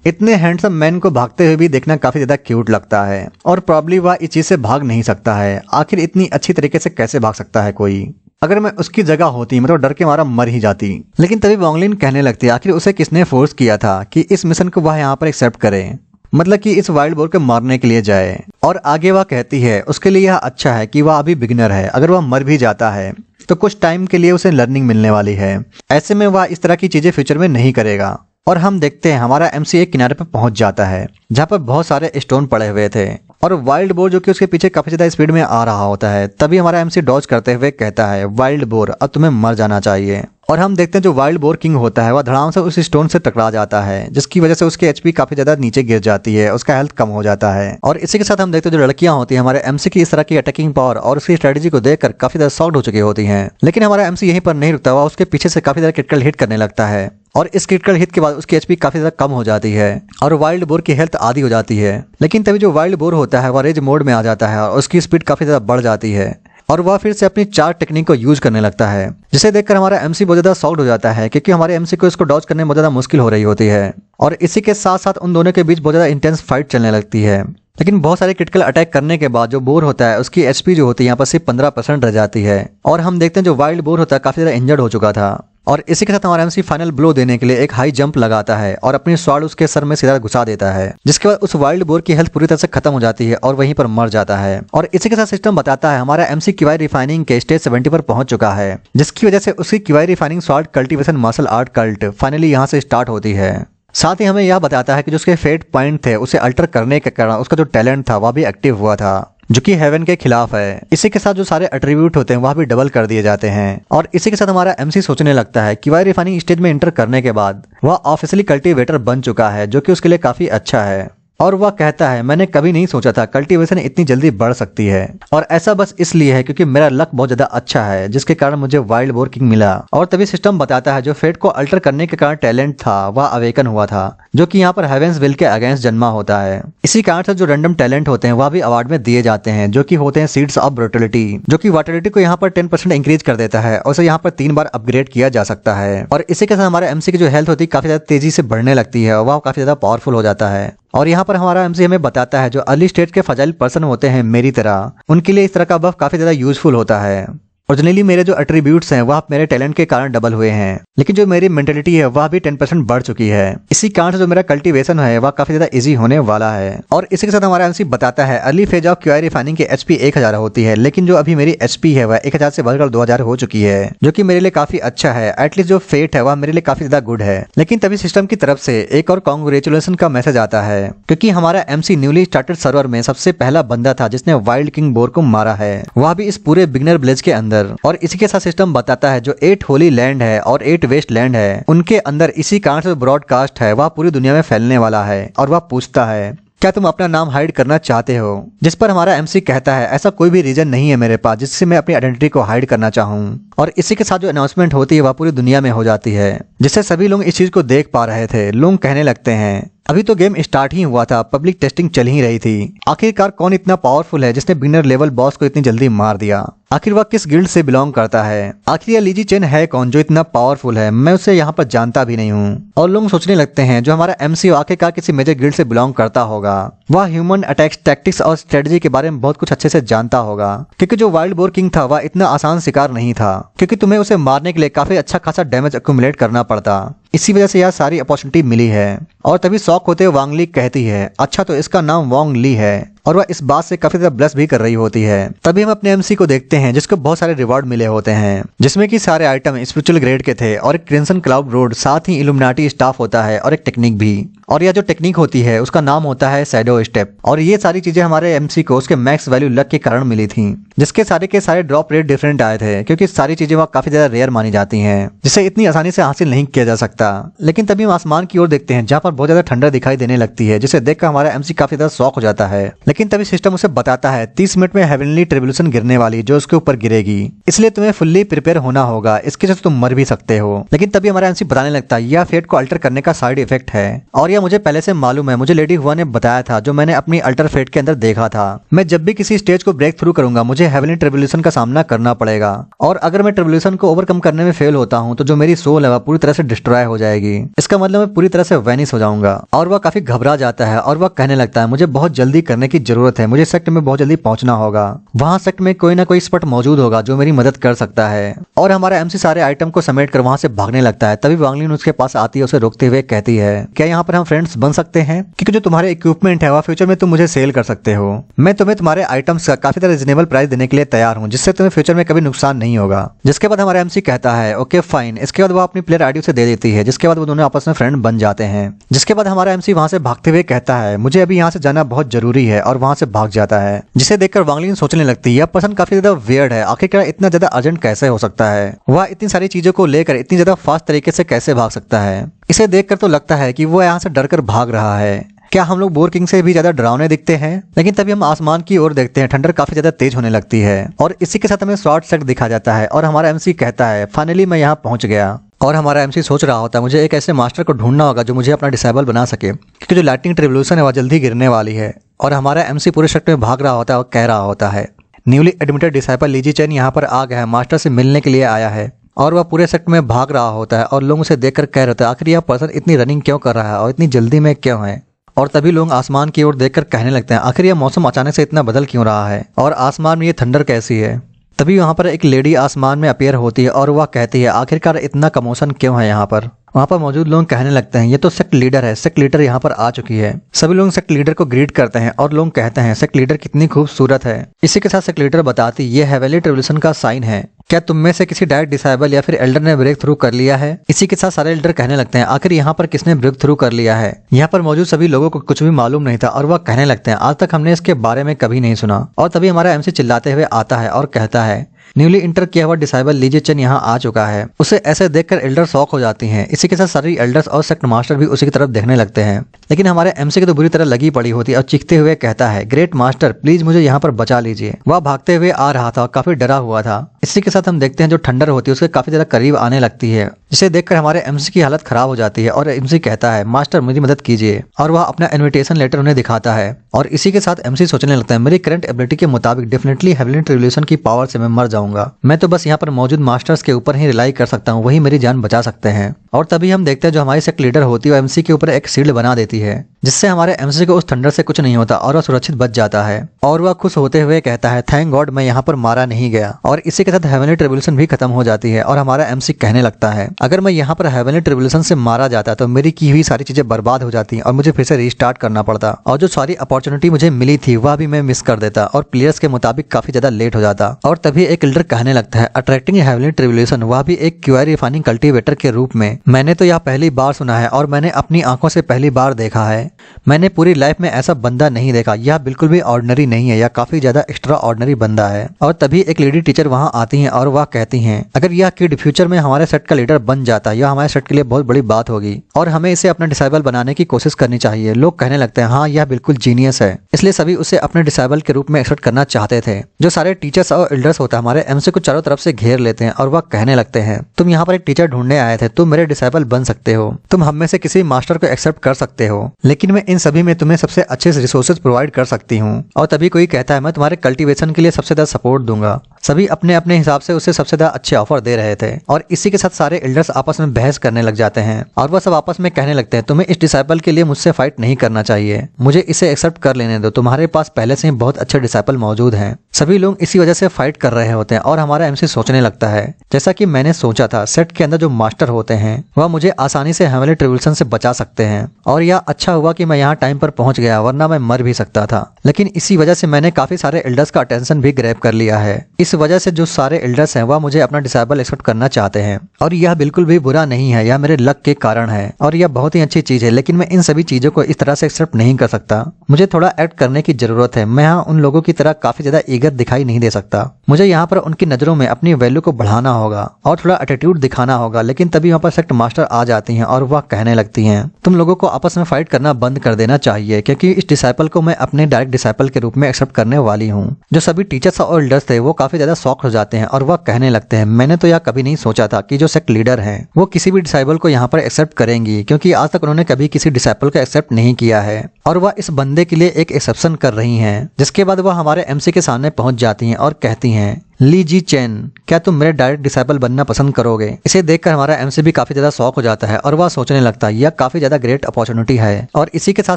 इतने हैंडसम मैन को भागते हुए भी देखना काफी ज्यादा क्यूट लगता है, और प्रॉब्ली वह इस चीज से भाग नहीं सकता है, आखिर इतनी अच्छी तरीके से कैसे भाग सकता है कोई, अगर मैं उसकी जगह होती मैं तो डर के मारा मर ही जाती। लेकिन तभी वोंगलिन कहने लगती है, आखिर उसे किसने फोर्स किया था कि इस मिशन को वह यहाँ पर एक्सेप्ट करे, मतलब कि इस वाइल्ड बोर को मारने के लिए जाए। और आगे वह कहती है, उसके लिए यह अच्छा है कि वह अभी बिगिनर है, अगर वह मर भी जाता है तो कुछ टाइम के लिए उसे लर्निंग मिलने वाली है, ऐसे में वह इस तरह की चीजें फ्यूचर में नहीं करेगा। और हम देखते हैं हमारा एमसी एक किनारे पर पहुंच जाता है जहां पर बहुत सारे स्टोन पड़े हुए थे, और वाइल्ड बोर जो कि उसके पीछे काफी ज्यादा स्पीड में आ रहा होता है। तभी हमारा एमसी डॉज करते हुए कहता है, वाइल्ड बोर अब तुम्हें मर जाना चाहिए। और हम देखते हैं जो वाइल्ड बोर किंग होता है वह धड़ाम से उस स्टोन से टकरा जाता है, जिसकी वजह से उसकी एचपी काफी ज्यादा नीचे गिर जाती है, उसका हेल्थ कम हो जाता है। और इसी के साथ हम देखते हैं जो लड़कियां होती हैं हमारे एमसी की इस तरह की अटैकिंग पावर और उसकी स्ट्रेटेजी को देखकर काफी ज्यादा शॉक्ड हो चुकी होती हैं। लेकिन हमारा एमसी यहीं पर नहीं रुकता हुआ, उसके पीछे से काफी ज्यादा क्रिटिकल हिट करने लगता है, और इस क्रिटिकल हिट के बाद उसकी एचपी काफी ज्यादा कम हो जाती है और वाइल्ड बोर की हेल्थ आधी हो जाती है। लेकिन तभी जो वाइल्ड बोर होता है वह रेज मोड में आ जाता है और उसकी स्पीड काफी ज्यादा बढ़ जाती है, और वह फिर से अपनी चार टेक्निक को यूज करने लगता है, जिसे देखकर हमारा एमसी बहुत ज्यादा शॉक्ड हो जाता है, क्योंकि हमारे एमसी को इसको डॉज करने में बहुत ज्यादा मुश्किल हो रही होती है। और इसी के साथ साथ उन दोनों के बीच बहुत ज्यादा इंटेंस फाइट चलने लगती है। लेकिन बहुत सारे क्रिटिकल अटैक करने के बाद जो बोर होता है उसकी एचपी जो होती है यहाँ पर सिर्फ 15% रह जाती है, और हम देखते हैं जो वाइल्ड बोर होता है काफी ज्यादा इंजर्ड हो चुका था। और इसी के साथ हमारा एमसी फाइनल ब्लो देने के लिए एक हाई जंप लगाता है और अपनी स्वाड उसके सर में सीधा घुसा देता है, जिसके बाद उस वाइल्ड बोर की हेल्थ पूरी तरह से खत्म हो जाती है और वहीं पर मर जाता है। और इसी के साथ सिस्टम बताता है हमारा एमसी किवाई रिफाइनिंग के स्टेज 70 पर पहुंच चुका है, जिसकी वजह से उसकी किवाई रिफाइनिंग स्वाड cultivation martial art cult finally यहाँ से स्टार्ट होती है। साथ ही हमें यह बताता है कि जो उसके फेट पॉइंट थे उसे अल्टर करने के कारण उसका जो टैलेंट था वह भी एक्टिव हुआ था, जो कि हेवन के खिलाफ है। इसी के साथ जो सारे एट्रीब्यूट होते हैं वह भी डबल कर दिए जाते हैं। और इसी के साथ हमारा एमसी सोचने लगता है कि वाई रिफाइनिंग स्टेज में एंटर करने के बाद वह ऑफिशियली कल्टीवेटर बन चुका है, जो कि उसके लिए काफी अच्छा है। और वह कहता है, मैंने कभी नहीं सोचा था कल्टीवेशन इतनी जल्दी बढ़ सकती है, और ऐसा बस इसलिए है क्योंकि मेरा लक बहुत ज्यादा अच्छा है, जिसके कारण मुझे वाइल्ड बोर किंग मिला। और तभी सिस्टम बताता है जो फेट को अल्टर करने के कारण टैलेंट था वह अवेकन हुआ था, जो कि यहाँ पर हेवेंस विल के अगेंस्ट जन्मा होता है। इसी कारण से जो रैंडम टैलेंट होते हैं वह भी अवार्ड में दिए जाते हैं, जो कि होते हैं सीड्स ऑफ ब्रूटलिटी, जो कि वाटलिटी को यहाँ पर 10% इंक्रीज कर देता है, और उसे यहाँ पर 3 बार अपग्रेड किया जा सकता है। और इसी के साथ हमारे एमसी की जो हेल्थ होती है काफी ज्यादा तेजी से बढ़ने लगती है और वह काफी ज्यादा पावरफुल हो जाता है। और यहाँ पर हमारा एमसी हमें बताता है जो अर्ली स्टेज के फजाइल पर्सन होते हैं मेरी तरह, उनके लिए इस तरह का बफ काफी ज्यादा यूजफुल होता है। ओरिजिनली मेरे जो एट्रीब्यूट्स हैं वह मेरे टैलेंट के कारण डबल हुए हैं, लेकिन जो मेरी मेंटेलिटी है वह भी 10% बढ़ चुकी है। इसी कारण से जो मेरा कल्टीवेशन है वह काफी ज्यादा इजी होने वाला है। और इसी के साथ हमारा एमसी बताता है early phase of QI refining की एचपी 1000 होती है, लेकिन जो अभी मेरी एचपी है वह 1000 से बढ़कर 2000 हो चुकी है, जो कि मेरे लिए काफी अच्छा है। एटलीस्ट जो फेट है वह मेरे लिए काफी ज्यादा गुड है। लेकिन तभी सिस्टम की तरफ से एक और कांग्रेचुलेशन का मैसेज आता है, क्योंकि हमारा एमसी न्यूली स्टार्टेड सर्वर में सबसे पहला बंदा था जिसने वाइल्ड किंग बोर को मारा है, वह भी इस पूरे बिगनर विलेज के अंदर। अंदर। और इसी के साथ सिस्टम बताता है जो 8 होली लैंड है और 8 वेस्ट लैंड है उनके अंदर इसी कारण से ब्रॉडकास्ट है वह पूरी दुनिया में फैलने वाला है। और वह पूछता है क्या तुम अपना नाम हाइड करना चाहते हो, जिस पर हमारा एमसी कहता है ऐसा कोई भी रीजन नहीं है मेरे पास जिससे मैं अपनी आइडेंटिटी को हाइड करना चाहूँ। और इसी के साथ जो अनाउंसमेंट होती है वह पूरी दुनिया में हो जाती है, जिससे सभी लोग इस चीज को देख पा रहे थे। लोग कहने लगते हैं अभी तो गेम स्टार्ट ही हुआ था, पब्लिक टेस्टिंग चल ही रही थी, आखिरकार कौन इतना पावरफुल है जिसने बिगिनर लेवल बॉस को इतनी जल्दी मार दिया, आखिर वह किस गिल्ड से बिलोंग करता है, आखिर यह लीजी चेन है कौन जो इतना पावरफुल है, मैं उसे यहाँ पर जानता भी नहीं हूँ। और लोग सोचने लगते हैं जो हमारा एमसी आखिरकार किसी मेजर गिल्ड से बिलोंग करता होगा, वह ह्यूमन अटैक्स टैक्टिक्स और स्ट्रेटजी के बारे में बहुत कुछ अच्छे से जानता होगा, क्योंकि जो वाइल्ड बोर किंग था वह इतना आसान शिकार नहीं था, क्योंकि तुम्हें उसे मारने के लिए काफी अच्छा खासा डैमेज एक्यूमुलेट करना पड़ता, इसी वजह से यह सारी अपॉर्चुनिटी मिली है। और तभी शॉक होते हुए वांग ली कहती है अच्छा तो इसका नाम वांग ली है, और वह इस बात से काफी ज्यादा ब्लश भी कर रही होती है। तभी हम अपने एमसी को देखते हैं जिसको बहुत सारे रिवॉर्ड मिले होते हैं, जिसमें कि सारे आइटम स्पिरिचुअल ग्रेड के थे और एक क्रिम्सन क्लाउड रोड, साथ ही इल्यूमिनाटी स्टाफ होता है और एक टेक्निक भी। और यह जो टेक्निक होती है उसका नाम होता है शैडो स्टेप। और ये सारी चीजें हमारे एमसी को उसके मैक्स वैल्यू लक के कारण मिली थी, जिसके सारे के सारे ड्रॉप रेट डिफरेंट आए थे, क्योंकि सारी चीजें वह काफी ज्यादा रेयर मानी जाती हैं, जिसे इतनी आसानी से हासिल नहीं किया जा सकता। लेकिन तभी हम आसमान की ओर देखते हैं जहाँ पर बहुत ज्यादा ठंडा दिखाई देने लगती है, जिसे देखकर हमारा एमसी काफी ज्यादा शॉक हो जाता है। लेकिन तभी सिस्टम उसे बताता है 30 मिनट में हेवनली ट्रिब्यूलेशन गिरने वाली जो उसके ऊपर गिरेगी, इसलिए तुम्हें फुल्ली प्रिपेयर होना होगा, इसके साथ तुम मर भी सकते हो। लेकिन तभी हमारा एमसी बताने लगता है यह फेट को अल्टर करने का साइड इफेक्ट है, और यह मुझे पहले से मालूम है, मुझे लेडी हुआ ने बताया था जो मैंने अपनी अल्टर फेट के अंदर देखा था। मैं जब भी किसी स्टेज को ब्रेक थ्रू करूंगा मुझे हेवनली ट्रिब्यूलेशन का सामना करना पड़ेगा, और अगर मैं ट्रिब्यूलेशन को ओवरकम करने में फेल होता हूँ तो जो मेरी सोल है वह पूरी तरह से डिस्ट्रॉय हो जाएगी, इसका मतलब मैं पूरी तरह से वैनिश हो जाऊंगा। और वह काफी घबरा जाता है और वह कहने लगता है मुझे बहुत जल्दी करने की जरूरत है, मुझे सेक्ट में बहुत जल्दी पहुंचना होगा, वहां सेक्ट में कोई ना कोई स्पॉट मौजूद होगा जो मेरी मदद कर सकता है। और हमारा एमसी सारे आइटम को समेट कर वहां से भागने लगता है। तभी वांगलिन उसके पास आती है, उसे रोकते हुए कहती है क्या यहाँ पर हम फ्रेंड्स बन सकते हैं, क्योंकि जो तुम्हारे इक्विपमेंट है वह फ्यूचर में तुम मुझे सेल कर सकते हो, मैं तुम्हें तुम्हारे आइटम्स का काफी तरह रिजनेबल प्राइस देने के लिए तैयार हूँ, जिससे तुम्हें फ्यूचर में कभी नुकसान नहीं होगा। जिसके बाद हमारा एमसी कहता है ओके फाइन। इसके बाद वो अपनी प्लेयर आईडी उसे दे देती है, जिसके बाद वो दोनों आपस में फ्रेंड बन जाते हैं। जिसके बाद हमारा एमसी वहां से भागते हुए कहता है मुझे अभी यहाँ से जाना बहुत जरूरी है, और वहां से भाग जाता है। जिसे देखकर वांगलिन सोचने लगती है यह पर्सन काफी ज्यादा वियर्ड है, आखिरकार इतना ज्यादा अर्जेंट कैसे हो सकता है, वह इतनी सारी चीजों को लेकर इतनी ज्यादा फास्ट तरीके से कैसे भाग सकता है। इसे देखकर तो लगता है कि वो यहाँ से डरकर भाग रहा है, क्या हम लोग बोर किंग से भी ज्यादा डरावने दिखते हैं। लेकिन तभी हम आसमान की ओर देखते हैं, ठंडर काफी ज्यादा तेज होने लगती है, और इसी के साथ हमें शॉर्ट सेट दिखा जाता है, और हमारा एमसी कहता है फाइनली मैं यहाँ पहुंच गया। और हमारा एमसी सोच रहा होता है मुझे एक ऐसे मास्टर को ढूंढना होगा जो मुझे अपना डिसेबल बना सके, क्योंकि जो लाइटनिंग ट्रिब्यूलेशन है वह जल्दी गिरने वाली है। और हमारा एमसी पूरे सेक्ट में भाग रहा होता है और कह रहा होता है न्यूली एडमिटेड डिसाइपल लीजी चेन यहाँ पर आ गया है, मास्टर से मिलने के लिए आया है। और वह पूरे सेक्ट में भाग रहा होता है, और लोग उसे देखकर कह रहे होते हैं आखिर यह पर्सन इतनी रनिंग क्यों कर रहा है और इतनी जल्दी में क्यों है। और तभी लोग आसमान की ओर देखकर कहने लगते हैं आखिर यह मौसम अचानक से इतना बदल क्यों रहा है, और आसमान में ये थंडर कैसी है। तभी वहां पर एक लेडी आसमान में अपीयर होती है, और वह कहती है आखिरकार इतना कमोशन क्यों है यहाँ पर। वहां पर मौजूद लोग कहने लगते हैं ये तो सेक्ट लीडर है, सेक्ट लीडर यहाँ पर आ चुकी है। सभी लोग सेक्ट लीडर को ग्रीट करते हैं, और लोग कहते हैं सेक्ट लीडर कितनी खूबसूरत है। इसी के साथ सेक्ट लीडर बताती ये हेवनली ट्रिब्यूलेशन का साइन है, क्या तुम में से किसी डायरेक्ट डिसेबल या फिर एल्डर ने ब्रेक थ्रू कर लिया है। इसी के साथ सारे एल्डर कहने लगते हैं आखिर यहाँ पर किसने ब्रेक थ्रू कर लिया है। यहाँ पर मौजूद सभी लोगों को कुछ भी मालूम नहीं था, और वह कहने लगते हैं आज तक हमने इसके बारे में कभी नहीं सुना। और तभी हमारा एमसी चिल्लाते हुए आता है और कहता है न्यूली इंटर किया हुआ डिसेबल लीजी चेन यहाँ आ चुका है। उसे ऐसे देखकर एल्डर शॉक हो जाती हैं। इसी के साथ सारी एल्डर्स और सेक्ट मास्टर भी उसी की तरफ देखने लगते हैं, लेकिन हमारे एमसी की तो बुरी तरह लगी पड़ी होती है, और चीखते हुए कहता है ग्रेट मास्टर प्लीज मुझे यहाँ पर बचा लीजिए। वह भागते हुए आ रहा था और काफी डरा हुआ था। इसी के साथ हम देखते हैं जो ठंडर होती है उसके काफी ज्यादा करीब आने लगती है, जिसे देखकर हमारे एमसी की हालत खराब हो जाती है, और एमसी कहता है मास्टर मेरी मदद कीजिए, और वह अपना इन्विटेशन लेटर उन्हें दिखाता है। और इसी के साथ एमसी सोचने लगता है मेरी करंट एबिलिटी के मुताबिक डेफिनेटली हेवनली ट्रिब्यूलेशन की पावर से मैं मर जाऊंगा, मैं तो बस यहाँ पर मौजूद मास्टर्स के ऊपर ही रिलाई कर सकता हूँ, वही मेरी जान बचा सकते हैं। और तभी हम देखते हैं जो हमारी सेक्ट लीडर होती है वो एमसी के ऊपर एक शील्ड बना देती है, जिससे हमारे एमसी को उस ठंडर से कुछ नहीं होता और वह सुरक्षित बच जाता है। और वह खुश होते हुए कहता है थैंक गॉड मैं यहाँ पर मारा नहीं गया। और इसी के साथ हेवनली ट्रिब्यूलेशन भी खत्म हो जाती है, और हमारा एमसी कहने लगता है अगर मैं यहाँ पर हेवनली ट्रिब्यूलेशन से मारा जाता तो मेरी की हुई सारी चीजें बर्बाद हो जाती और मुझे फिर से रीस्टार्ट करना पड़ता, और जो सारी अपॉर्चुनिटी मुझे मिली थी वह भी मैं मिस कर देता, और प्लेयर्स के मुताबिक काफी ज्यादा लेट हो जाता। और तभी एक लीडर कहने लगता है, अट्रैक्टिंग हेवनली ट्रिब्यूलेशन, वह भी एक क्यूआई रिफाइनिंग कल्टीवेटर के रूप में। मैंने तो यह पहली बार सुना है और मैंने अपनी आंखों से पहली बार देखा है। मैंने पूरी लाइफ में ऐसा बंदा नहीं देखा। यह बिल्कुल भी ऑर्डिनरी नहीं है, यह काफी ज्यादा एक्स्ट्रा ऑर्डिनरी बंदा है। और तभी एक लेडी टीचर वहां आती हैं और वह कहती हैं, अगर यह किड फ्यूचर में हमारे सेट का लीडर बन जाता है, यह हमारे सेट के लिए बहुत बड़ी बात होगी और हमें इसे अपना डिसेबल बनाने की कोशिश करनी चाहिए। लोग कहने लगते हैं, हाँ यह बिल्कुल जीनियस है। इसलिए सभी उसे अपने डिसेबल के रूप में एक्सेप्ट करना चाहते थे। जो सारे टीचर्स और एल्डर्स होता है हमारे एमसी को चारों तरफ से घेर लेते हैं और वह कहने लगते हैं, तुम यहाँ पर एक टीचर ढूंढने आए थे, तुम मेरे डिसेबल बन सकते हो, तुम हम में से किसी मास्टर को एक्सेप्ट कर सकते हो, लेकिन मैं इन सभी में तुम्हें सबसे अच्छे रिसोर्सेज प्रोवाइड कर सकती हूँ। और तभी कोई कहता है, मैं तुम्हारे कल्टीवेशन के लिए सबसे ज्यादा सपोर्ट दूंगा। सभी अपने अपने हिसाब से उसे सबसे ज्यादा अच्छे ऑफर दे रहे थे और इसी के साथ सारे एल्डर्स आपस में बहस करने लग जाते हैं और वह सब आपस में कहने लगते हैं, तुम्हें इस डिसाइपल के लिए मुझसे फाइट नहीं करना चाहिए, मुझे इसे एक्सेप्ट कर लेने दो, तुम्हारे पास पहले से ही बहुत अच्छे डिसाइपल मौजूद हैं। सभी लोग इसी वजह से फाइट कर रहे होते हैं और हमारा एमसी सोचने लगता है, जैसा कि मैंने सोचा था, सेट के अंदर जो मास्टर होते हैं वह मुझे आसानी से हेवनली ट्रिब्यूलेशन से बचा सकते हैं और यह अच्छा हुआ कि मैं यहाँ टाइम पर पहुंच गया, वरना मैं मर भी सकता था। लेकिन इसी वजह से मैंने काफी सारे एल्डर्स का अटेंशन भी ग्रैब कर लिया है। इस वजह से जो सारे एल्डर्स हैं वह मुझे अपना डिसेबल एक्सेप्ट करना चाहते हैं और यह बिल्कुल भी बुरा नहीं है, यह मेरे लक के कारण है और यह बहुत ही अच्छी चीज है। लेकिन मैं इन सभी चीजों को इस तरह से एक्सेप्ट नहीं कर सकता, मुझे थोड़ा एक्ट करने की जरूरत है। मैं यहाँ उन लोगों की तरह काफी ज्यादा ईगर दिखाई नहीं दे सकता, मुझे यहाँ पर उनकी नजरों में अपनी वैल्यू को बढ़ाना होगा और थोड़ा एटीट्यूड दिखाना होगा। लेकिन तभी वहाँ पर सेक्ट मास्टर आ जाती हैं और वह कहने लगती हैं, तुम लोगों को आपस में फाइट करना बंद कर देना चाहिए, क्योंकि इस डिसाइपल को मैं अपने डायरेक्ट डिसाइपल के रूप में एक्सेप्ट करने वाली हूँ। जो सभी टीचर्स और एल्डर्स थे वो काफी ज्यादा शॉक हो जाते हैं और वह कहने लगते हैं, मैंने तो यह कभी नहीं सोचा था कि जो सेक्ट लीडर हैं वो किसी भी डिसाइपल को यहाँ पर एक्सेप्ट करेंगी, क्योंकि आज तक उन्होंने कभी किसी डिसाइपल को एक्सेप्ट नहीं किया है और वह इस बंदे के लिए एक एक्सेप्शन कर रही हैं। जिसके बाद वह हमारे एमसी के सामने पहुंच जाती हैं और कहती हैं, ली जी चेन, क्या तुम मेरे डायरेक्ट डिसाइपल बनना पसंद करोगे? इसे देखकर हमारा एमसी भी काफी ज्यादा शॉक हो जाता है और वह सोचने लगता है, यह काफी ज्यादा ग्रेट अपॉर्चुनिटी है। और इसी के साथ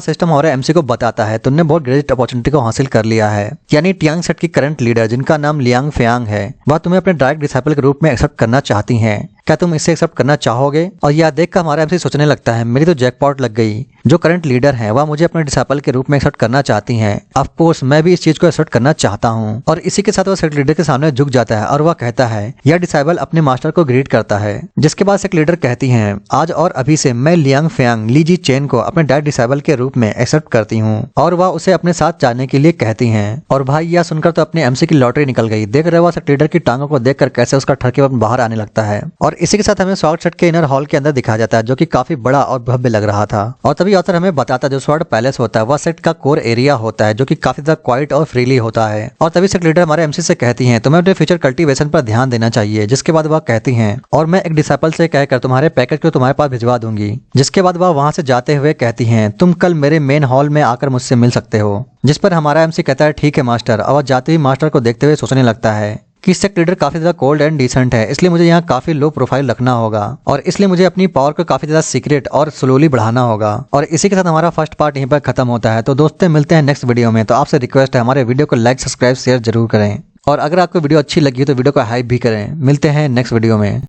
सिस्टम हमारे एमसी को बताता है, तुमने बहुत ग्रेट अपॉर्चुनिटी को हासिल कर लिया है। यानी टियांग सेट की करंट लीडर, जिनका नाम लियांग फेयांग है, वह तुम्हें अपने डायरेक्ट डिसाइपल के रूप में एक्सेप्ट करना चाहती हैं। क्या तुम इसे एक्सेप्ट करना चाहोगे? और यह देखकर हमारा एमसी सोचने लगता है, मेरी तो जैकपॉट लग गई। जो करंट लीडर है वह मुझे अपने डिसाइपल के रूप में एक्सेप्ट करना चाहती हैं। ऑफ कोर्स मैं भी इस चीज को एक्सेप्ट करना चाहता हूँ। और इसी के साथ वह सेक्ट लीडर के सामने झुक जाता है और वह कहता है, यह डिसाइपल अपने मास्टर को ग्रीट करता है। जिसके बाद सेक्ट लीडर कहती हैं, आज और अभी से मैं लियांग फेयांग ली जी चेन को अपने डायरेक्ट डिसाइपल के रूप में एक्सेप्ट करती हूँ। और वह उसे अपने साथ जाने के लिए कहती हैं। और भाई यह सुनकर तो अपने एमसी की लॉटरी निकल गई। देख रहे हो सेक्ट लीडर की टांगों को देखकर कैसे उसका ठरके बाहर आने लगता है। और इसी के साथ हमें स्वागत सेट के इनर हॉल के अंदर दिखाया जाता है, जो कि काफी बड़ा और भव्य लग रहा था। और तभी ऑथर हमें बताता है, जो स्वॉर्ड पैलेस होता है वह सेट का कोर एरिया होता है, जो कि काफी ज्यादा क्वाइट और फ्रीली होता है। और तभी सेक्ट लीडर हमारे एमसी से कहती हैं, तुम्हें अपने फ्यूचर कल्टीवेशन पर ध्यान देना चाहिए। जिसके बाद वह कहती हैं, और मैं एक डिसाइपल से कहकर तुम्हारे पैकेज को तुम्हारे पास भिजवा दूंगी। जिसके बाद वह वहां से जाते हुए कहती हैं, तुम कल मेरे मेन हॉल में आकर मुझसे मिल सकते हो। जिस पर हमारा एमसी कहता है, ठीक है मास्टर। और जाते ही मास्टर को देखते हुए सोचने लगता है कि सेक्ट लीडर काफी ज्यादा कोल्ड एंड डिसेंट है, इसलिए मुझे यहाँ काफी लो प्रोफाइल रखना होगा और इसलिए मुझे अपनी पावर को काफी ज्यादा सीक्रेट और स्लोली बढ़ाना होगा। और इसी के साथ हमारा फर्स्ट पार्ट यहीं पर खत्म होता है। तो दोस्तों मिलते हैं नेक्स्ट वीडियो में। तो आपसे रिक्वेस्ट है, हमारे वीडियो को लाइक, सब्सक्राइब, शेयर जरूर करें और अगर आपको वीडियो अच्छी लगी तो वीडियो को हाइप भी करें। मिलते हैं नेक्स्ट वीडियो में।